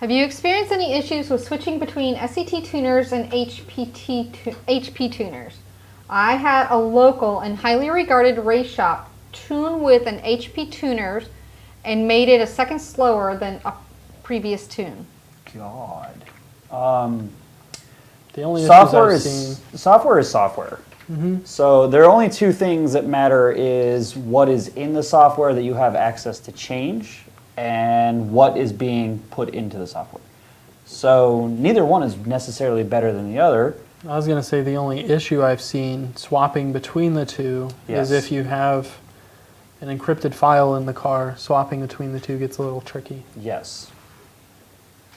Have you experienced any issues with switching between SCT tuners and HP tuners? I had a local and highly regarded race shop tune with an HP tuners and made it a second slower than a previous tune. God. The only issues Software I've is seen. software is software. So there are only two things that matter: is what is in the software that you have access to change, and what is being put into the software. So neither one is necessarily better than the other. I was going to say the only issue I've seen swapping between the two Yes. is if you have an encrypted file in the car, swapping between the two gets a little tricky. Yes.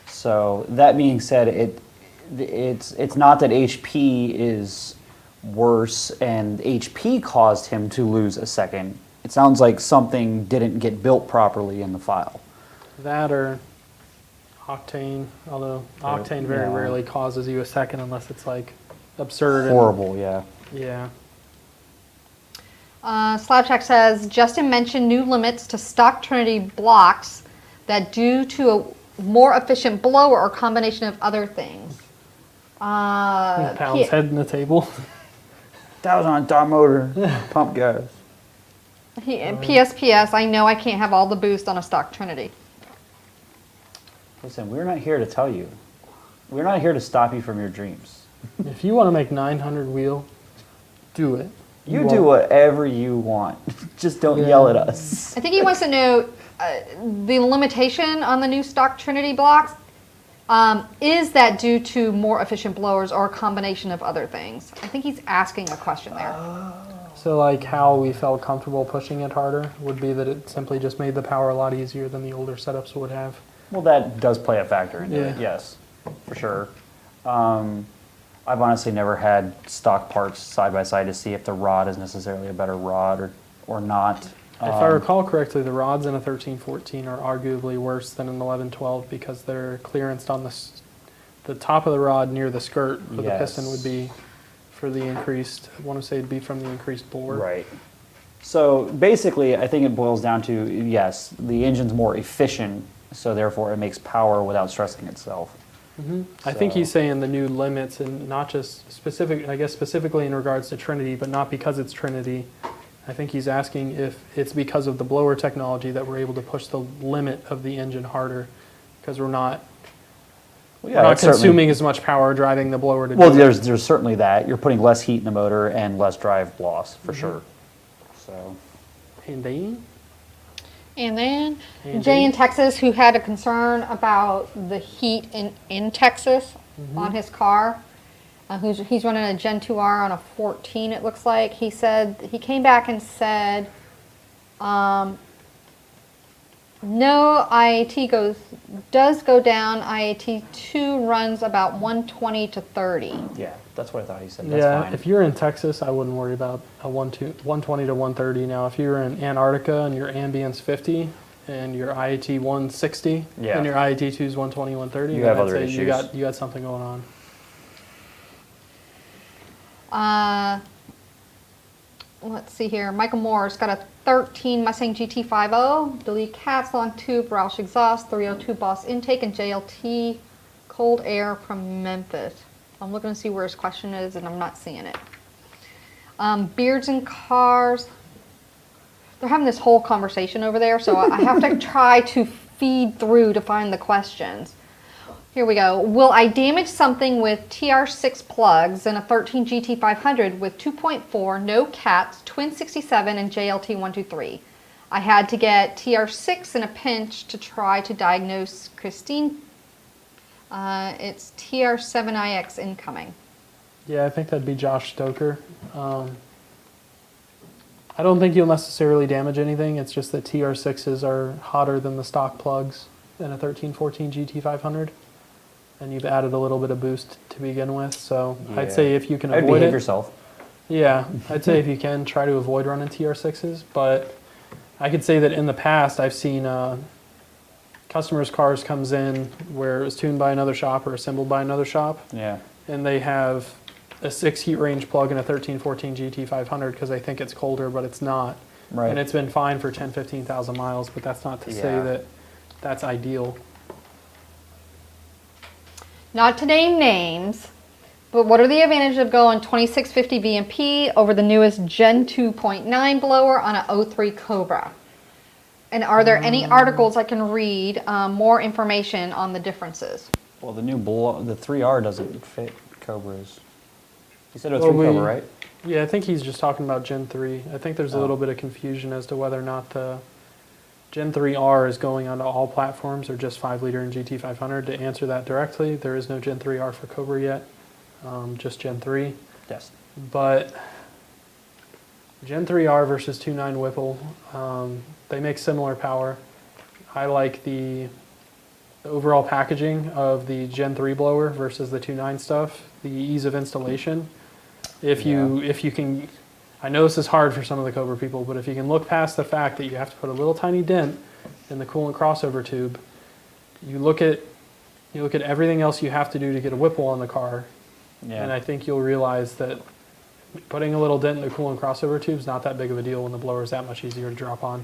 So that being said, it's not that HP is worse and HP caused him to lose a second. It sounds like something didn't get built properly in the file. That or Octane, although Octane very Yeah. rarely causes you a second unless it's like absurd. and- Horrible, yeah. yeah. Slabjack says, Justin mentioned new limits to stock Trinity blocks that due to a more efficient blower or combination of other things. Pounds head in the table. That was on a dot motor, pump gas. PSPS, I know I can't have all the boost on a stock Trinity. Listen, we're not here to tell you. We're not here to stop you from your dreams. If you want to make 900 wheel, do it. You do whatever you want. Just don't yell at us. I think he wants to know the limitation on the new stock Trinity blocks. Is that due to more efficient blowers or a combination of other things? I think he's asking a question there. So like how we felt comfortable pushing it harder would be that it simply just made the power a lot easier than the older setups would have. Well, that does play a factor into it, Yeah. yes, for sure. I've honestly never had stock parts side by side to see if the rod is necessarily a better rod or not. If I recall correctly, the rods in a 1314 are arguably worse than an 1112 because they're clearanced on the top of the rod near the skirt for the piston would be for the increased, I want to say it'd be from the increased bore. Right. So basically, I think it boils down to, yes, the engine's more efficient, so therefore it makes power without stressing itself. I think So- he's saying the new limits and not just specifically in regards to Trinity, but not because it's Trinity. I think he's asking if it's because of the blower technology that we're able to push the limit of the engine harder because we're not Well, we're not that's certainly- consuming as much power driving the blower to Well, do it. there's certainly that. You're putting less heat in the motor and less drive loss, for sure. So, And then And then And Jay in then- Texas, who had a concern about the heat in Texas on his car, he's running a Gen 2R on a 14, it looks like. He said, he came back and said, no, IAT does go down. IAT 2 runs about 120 to 30. yeah, that's what I thought he said. That's yeah, fine. if you're in Texas, I wouldn't worry about a 120 to 130. Now, if you're in Antarctica and your ambient's 50 and your IAT 160 Yeah. and your IAT 2 is 120, 130, You then have I'd other say issues. you got something going on. Let's see here. Michael Moore's got a 13 Mustang GT50, delete caps, long tube, Roush exhaust, 302 Boss intake, and JLT cold air from Memphis. I'm looking to see where his question is, and I'm not seeing it. Beards and cars. They're having this whole conversation over there, so I have to try to feed through to find the questions. Here we go. Will I damage something with Tr6 plugs in a 13 GT500 with 2.4, no cats, twin 67, and JLT 123? I had to get Tr6 in a pinch to try to diagnose Christine. It's TR7IX incoming. Yeah, I think that'd be Josh Stoker. I don't think you'll necessarily damage anything. It's just that TR6s are hotter than the stock plugs in a 1314 GT500. And you've added a little bit of boost to begin with. So I'd Yeah. say if you can I'd avoid behave it. yourself. Yeah, I'd say if you can, try to avoid running TR6s. But I could say that in the past, I've seen customers' cars comes in where it was tuned by another shop or assembled by another shop. Yeah. And they have a 6 heat range plug in a 1314 GT500 because they think it's colder, but it's not. Right. And it's been fine for 10, 15,000 miles, but that's not to say Yeah. that that's ideal. Not to name names, but what are the advantages of going 2650 VMP over the newest Gen 2.9 blower on an 03 Cobra? And are there any articles I can read more information on the differences? Well, the 3R doesn't fit Cobras? You said a Well, 3 Cobra, right? Yeah, I think he's just talking about Gen 3. I think there's a Oh. little bit of confusion as to whether or not the Gen 3R is going onto all platforms or just 5-liter and GT500. To answer that directly, there is no Gen 3R for Cobra yet, just Gen 3. Yes. But Gen 3R versus 2.9 Whipple, they make similar power. I like the overall packaging of the Gen 3 blower versus the 2.9 stuff, the ease of installation. If you can, I know this is hard for some of the Cobra people, but if you can look past the fact that you have to put a little tiny dent in the coolant crossover tube, you look at everything else you have to do to get a Whipple on the car, Yeah. and I think you'll realize that putting a little dent in the coolant crossover tube is not that big of a deal when the blower is that much easier to drop on.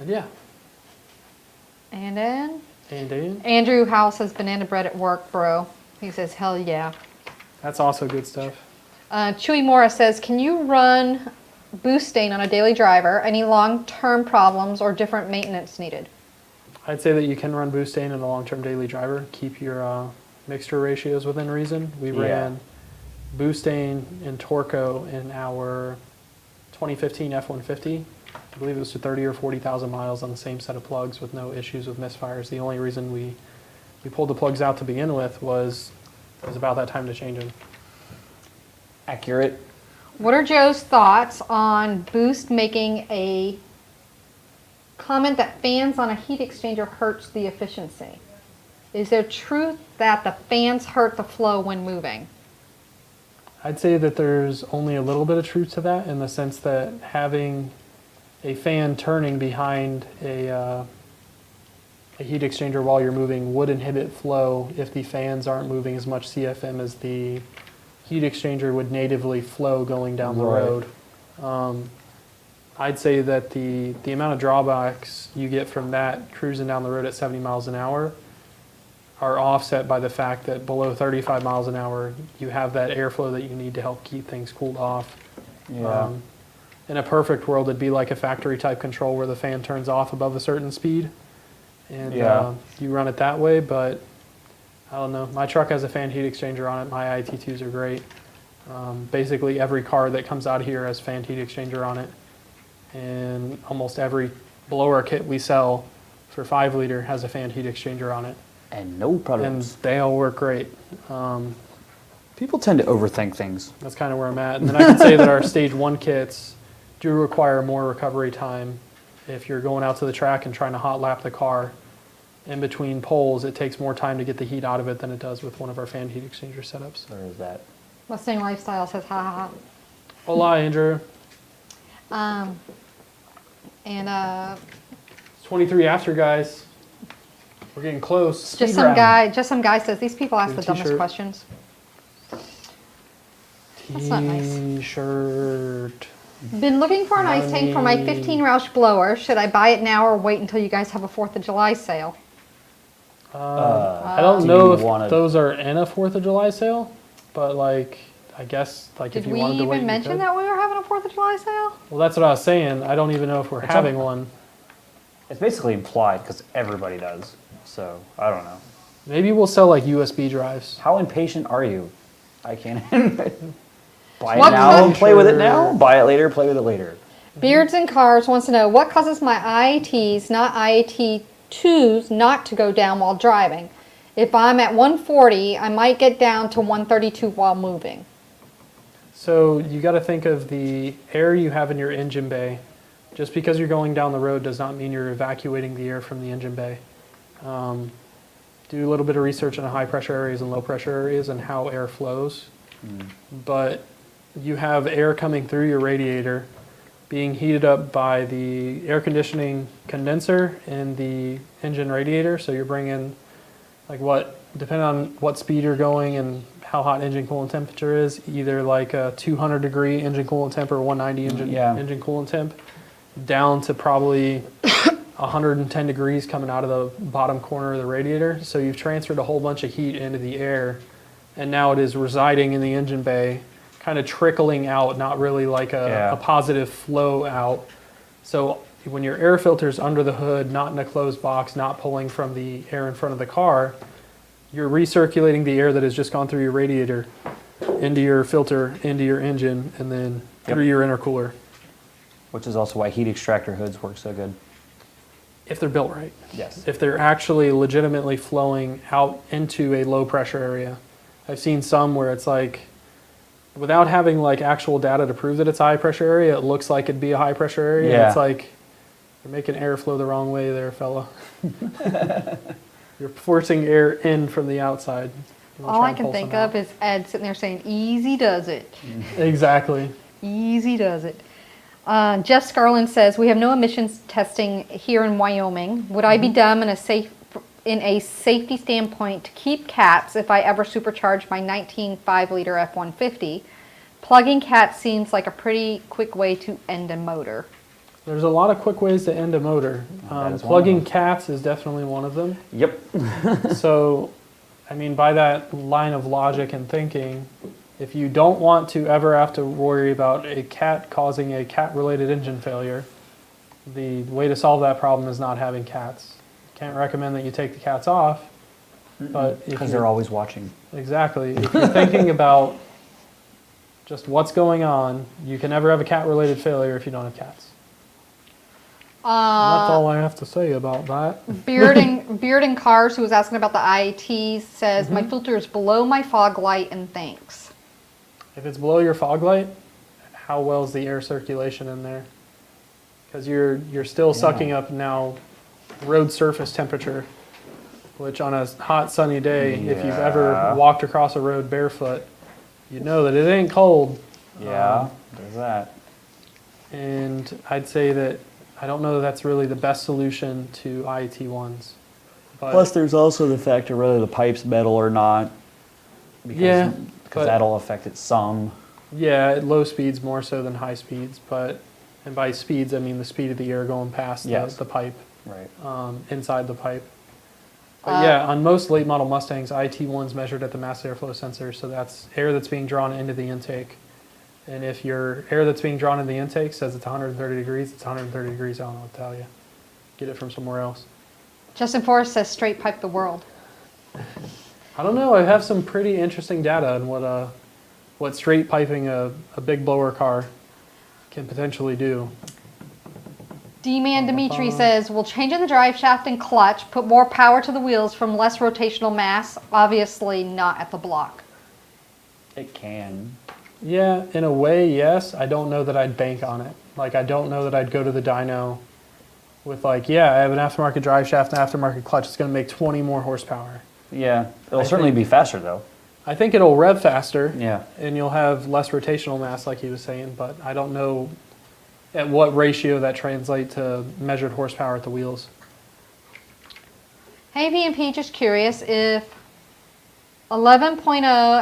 And yeah, And then and Andrew House says banana bread at work, bro. He says, hell yeah. that's also good stuff. Chewy Morris says, can you run boost stain on a daily driver? Any long-term problems or different maintenance needed? I'd say that you can run boost stain in a long-term daily driver. Keep your mixture ratios within reason. We ran boost stain and Torco in our 2015 F-150. I believe it was to 30 or 40,000 miles on the same set of plugs with no issues with misfires. The only reason we pulled the plugs out to begin with was it was about that time to change them. Accurate. What are Joe's thoughts on Boost making a comment that fans on a heat exchanger hurts the efficiency? Is there truth that the fans hurt the flow when moving? I'd say that there's only a little bit of truth to that in the sense that having a fan turning behind a heat exchanger while you're moving would inhibit flow if the fans aren't moving as much CFM as the heat exchanger would natively flow going down the road. I'd say that the amount of drawbacks you get from that cruising down the road at 70 miles an hour are offset by the fact that below 35 miles an hour, you have that airflow that you need to help keep things cooled off. Yeah. In a perfect world, it'd be like a factory type control where the fan turns off above a certain speed and you run it that way, but I don't know. My truck has a fan heat exchanger on it. My IT2s are great. Basically every car that comes out of here has fan heat exchanger on it, and almost every blower kit we sell for 5-liter has a fan heat exchanger on it. And no And problems. they all work great. People tend to overthink things. That's kind of where I'm at. And then I can say that our stage 1 kits do require more recovery time. If you're going out to the track and trying to hot lap the car in between poles, it takes more time to get the heat out of it than it does with one of our fan heat exchanger setups. There is that. Mustang Lifestyle says, ha ha ha. Hola, Andrew. And It's 23 after, guys. We're getting close. just some guy says, these people ask Get a the dumbest t-shirt. questions. That's not nice. T-shirt. Been looking for an ice tank for my 15 Roush blower. Should I buy it now or wait until you guys have a 4th of July sale? I don't Do know you if wanna- those are in a 4th of July sale, but like, I guess like Did if you we wanted to wait, even you mention could. that we were having a 4th of July sale? Well, that's what I was saying. I don't even know if we're It's having on- one. It's basically implied because everybody does. So I don't know. Maybe we'll sell like USB drives. How impatient are you? I can't. Buy it What now kind- and play with it now. Buy it later, play with it later. Beards and Cars wants to know what causes my IATs, not IAT2s, not to go down while driving. If I'm at 140, I might get down to 132 while moving. So you got to think of the air you have in your engine bay. Just because you're going down the road does not mean you're evacuating the air from the engine bay. Do a little bit of research on high pressure areas and low pressure areas and how air flows. But you have air coming through your radiator being heated up by the air conditioning condenser in the engine radiator. So you're bringing, like depending on what speed you're going and how hot engine coolant temperature is, either like a 200 degree engine coolant temp or 190 engine coolant temp, down to probably 110 degrees coming out of the bottom corner of the radiator. So you've transferred a whole bunch of heat into the air, and now it is residing in the engine bay, kind of trickling out, not really like a positive flow out. So when your air filter's under the hood, not in a closed box, not pulling from the air in front of the car, you're recirculating the air that has just gone through your radiator into your filter, into your engine, and then through your intercooler. Which is also why heat extractor hoods work so good. If they're built right. Yes. If they're actually legitimately flowing out into a low pressure area. I've seen some where it's like, without having like actual data to prove that it's a high pressure area, it looks like it'd be a high pressure area. Yeah. And it's like, you're making air flow the wrong way there, fella. You're forcing air in from the outside. You wanna All try I and can pull think some of is Ed sitting there saying, easy does it. out. Exactly. Easy does it. Jeff Scarlin says, we have no emissions testing here in Wyoming. Would I be dumb in a safety standpoint to keep cats if I ever supercharge my 19 5-liter F-150? Plugging cats seems like a pretty quick way to end a motor. There's a lot of quick ways to end a motor. That is one of Plugging them. cats is definitely one of them. Yep. So, I mean, by that line of logic and thinking, if you don't want to ever have to worry about a cat causing a cat-related engine failure, the way to solve that problem is not having cats. Can't recommend that you take the cats off, but if Because you're- they're always watching. Exactly. If you're thinking about just what's going on, you can never have a cat-related failure if you don't have cats. That's all I have to say about that. Bearding Cars, who was asking about the IATs, says, my filter is below my fog light and thanks. If it's below your fog light, how well is the air circulation in there? Because you're still sucking up now road surface temperature, which on a hot sunny day, if you've ever walked across a road barefoot, you know that it ain't cold. Yeah, there's that. And I'd say that I don't know that that's really the best solution to IET ones. But Plus, there's also the factor whether the pipe's metal or not. Because, but- that'll affect it some. yeah, at low speeds more so than high speeds. And by speeds, I mean the speed of the air going past the pipe. Right. Inside the pipe. But yeah, on most late model Mustangs, IT1's measured at the mass airflow sensor, so that's air that's being drawn into the intake. And if your air that's being drawn in the intake says it's 130 degrees, it's 130 degrees, I don't know what to tell you. Get it from somewhere else. Justin Forrest says, straight pipe the world. I don't know, I have some pretty interesting data on what straight piping a big blower car can potentially do. D-Man Dimitri says, will changing the drive shaft and clutch put more power to the wheels from less rotational mass? Obviously not at the block. It can. Yeah, in a way, yes. I don't know that I'd bank on it. Like, I don't know that I'd go to the dyno with like, yeah, I have an aftermarket drive shaft and aftermarket clutch. It's going to make 20 more horsepower. Yeah, it'll I certainly think- be faster though. I think it'll rev faster. Yeah. And you'll have less rotational mass, like he was saying, but I don't know at what ratio that translates to measured horsepower at the wheels. Hey VMP, just curious if 11.0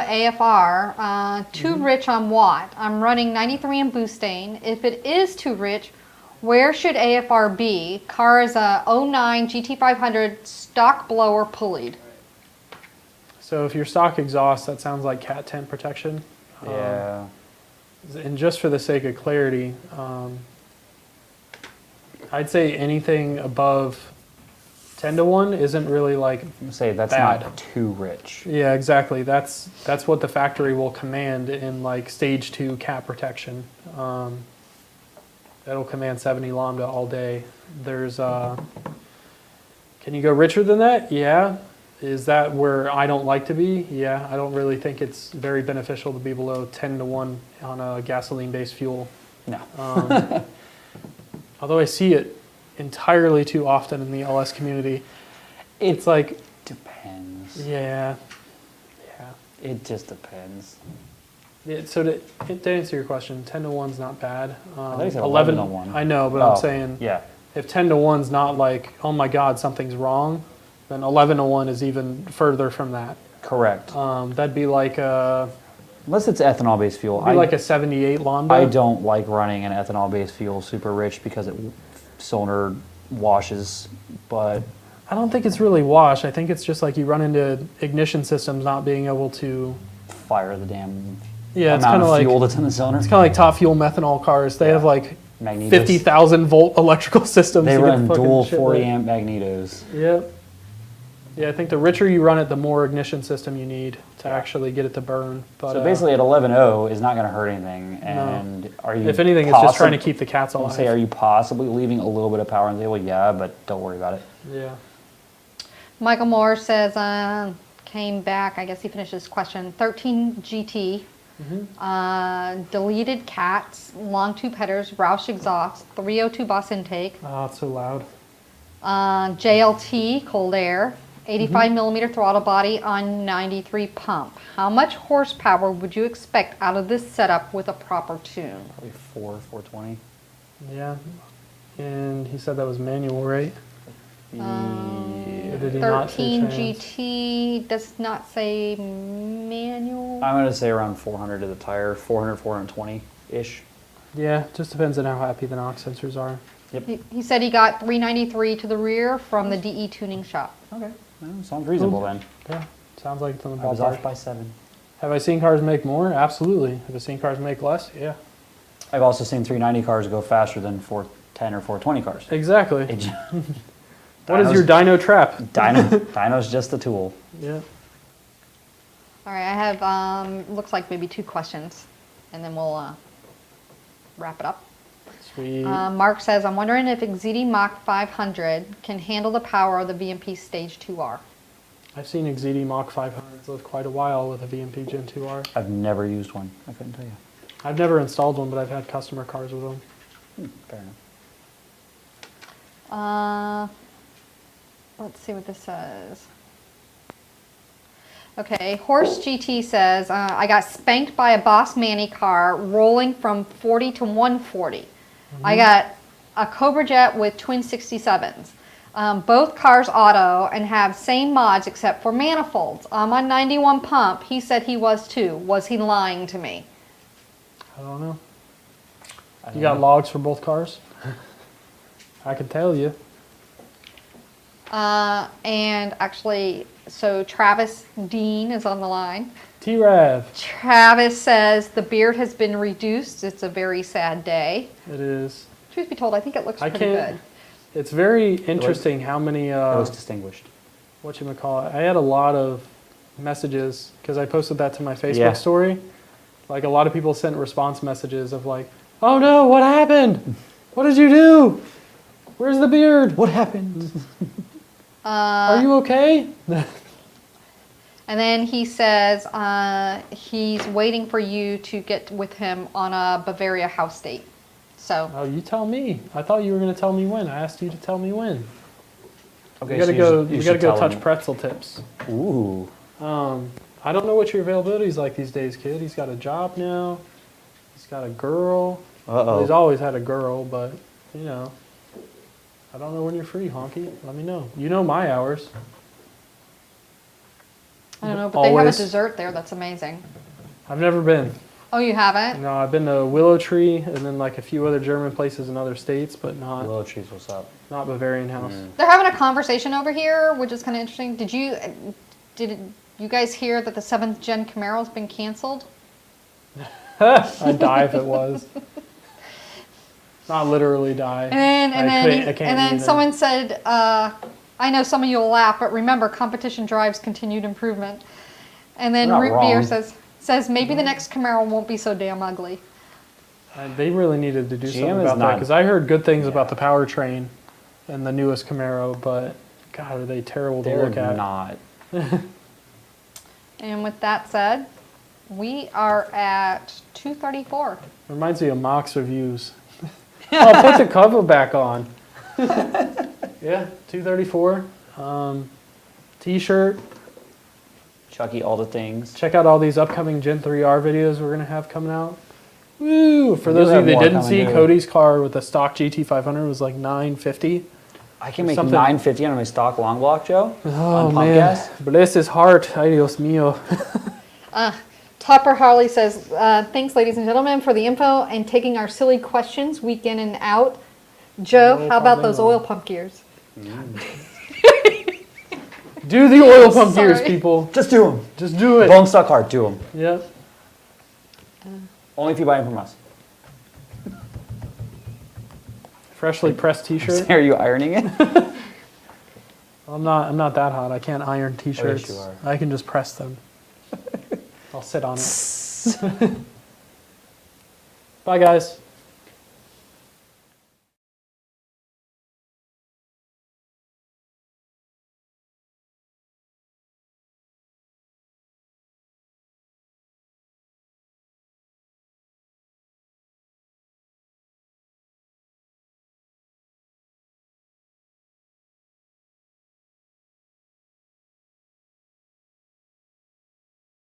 AFR, too rich on watt. I'm running 93 in Boostain. If it is too rich, where should AFR be? Car is a 09 GT500 stock blower pulleyed. So if your stock exhaust, that sounds like cat tent protection. Yeah. And just for the sake of clarity, I'd say anything above 10 to 1 isn't really like, Say that's Bad. not too rich. yeah, exactly. That's what the factory will command in like stage 2 cat protection. That'll command 70 lambda all day. There's, can you go richer than that? Yeah. Is that where I don't like to be? Yeah. I don't really think it's very beneficial to be below 10 to 1 on a gasoline-based fuel. No. Although I see it entirely too often in the LS community. It's like, Depends. yeah. It just depends. So to answer your question, 10 to 1's not bad. thought you said 11 to 1. I know, but Oh, I'm saying Yeah. if 10 to 1's not like, oh my God, something's wrong, then 11 to 1 is even further from that. Correct. That'd be like a Unless it's ethanol-based fuel. like a 78 lambda. I don't like running an ethanol-based fuel super rich because it cylinder washes, but I don't think it's really wash. I think it's just like you run into ignition systems not being able to. fire the damn Yeah, it's amount kind of of like fuel that's in the cylinder. it's kind of like top fuel methanol cars. They have like Magnetos. 50,000 volt electrical systems. They to get run fucking dual shit 40 lit. amp magnetos. Yep. Yeah, I think the richer you run it, the more ignition system you need to actually get it to burn. But, So basically at 11.0 is not going to hurt anything. And are you if anything, it's just trying to keep the cats alive. Say, are you possibly leaving a little bit of power on the table? Yeah, but don't worry about it. Yeah. Michael Moore says, came back, I guess he finished his question. 13 GT, deleted cats, long tube headers, Roush exhaust, 302 bus intake, Oh, it's so loud. JLT, cold air, 85 millimeter throttle body on 93 pump. How much horsepower would you expect out of this setup with a proper tune? Probably 420. Yeah. And he said that was manual, right? Or did he not say 13 trans? GT does not say manual. I'm going to say around 400 to the tire, 400, 420-ish. Yeah, just depends on how happy the NOx sensors are. He said he got 393 to the rear from the DE tuning shop. Okay, well, sounds reasonable then. Yeah, sounds like it's on the I was off ballpark. by 7. Have I seen cars make more? Absolutely. Have I seen cars make less? Yeah. I've also seen 390 cars go faster than 410 or 420 cars. Exactly. It j- What is your dyno trap? Dyno's just a tool. Yeah. All right, I have, looks like maybe 2 questions, and then we'll wrap it up. Sweet. Mark says, I'm wondering if XZD Mach 500 can handle the power of the VMP Stage 2R. I've seen XZD Mach 500s live quite a while with a VMP Gen 2R. I've never used one. I couldn't tell you. I've never installed one, but I've had customer cars with them. Fair enough. Let's see what this says. Okay, Horse GT says, I got spanked by a Boss Manny car rolling from 40 to 140. I got a Cobra Jet with twin 67s. Both cars auto and have same mods except for manifolds. I'm on 91 pump. He said he was too. Was he lying to me? I don't know. I You don't got know. logs for both cars? I can tell you. And actually, so Travis Dean is on the line. T-Rav. Travis says the beard has been reduced. It's a very sad day. It is. Truth be told, I think it looks I pretty can't. good. It's very interesting how many, It was distinguished. whatchamacallit, I had a lot of messages because I posted that to my Facebook Yeah. story. Like a lot of people sent response messages of like, oh no, what happened? What did you do? Where's the beard? What happened? Are you okay? And then he says he's waiting for you to get with him on a Bavaria house date. So Oh, you tell me. I thought you were going to tell me when. I asked you to tell me when. Okay, We gotta so go. you We should gotta go tell touch him. pretzel tips. Ooh. I don't know what your availability is like these days, kid. He's got a job now. He's got a girl. Well, he's Uh-oh. always had a girl, but you know, I don't know when you're free, honky. Let me know. You know my hours. I don't know, but they have a Always. dessert there that's amazing. I've never been. Oh, you haven't? No, I've been to Willow Tree and then like a few other German places in other states, but not Willow Trees, what's up? Bavarian House. They're having a conversation over here, which is kind of interesting. Did you guys hear that the 7th gen Camaro has been canceled? I'd die if it was. Not literally die. And then, I can't either. someone said, I know some of you will laugh, but remember, competition drives continued improvement. And then You're not Root Beer wrong. says maybe the next Camaro won't be so damn ugly. They really needed to do GM something is about that not- because I heard good things about the powertrain and the newest Camaro, but God, are they terrible to They're look at? not. And with that said, we are at 2:34. Reminds me of Mox reviews. Oh, put the cover back on. Yeah, 234. T-shirt. Chucky, all the things. Check out all these upcoming Gen 3R videos we're gonna have coming out. Woo! For We those do of you have that more didn't coming, see, too. Cody's car with the stock GT500 was like $950. I can make Something- 950 on my stock long block, Joe. Oh on pump man, gas. bless his heart. Ay Dios mío. Topper Harley says, thanks, ladies and gentlemen, for the info and taking our silly questions week in and out. Joe, Oil how about pump those bingo. oil pump gears? Do the oil pump gears, Sorry. people. Just do them. Just do it. Bone stock hard, do them. Yep. Only if you buy them from us. Freshly pressed T-shirt. Are you ironing it? I'm not that hot. I can't iron t-shirts. you are. I can just press them. I'll sit on it. Bye, guys.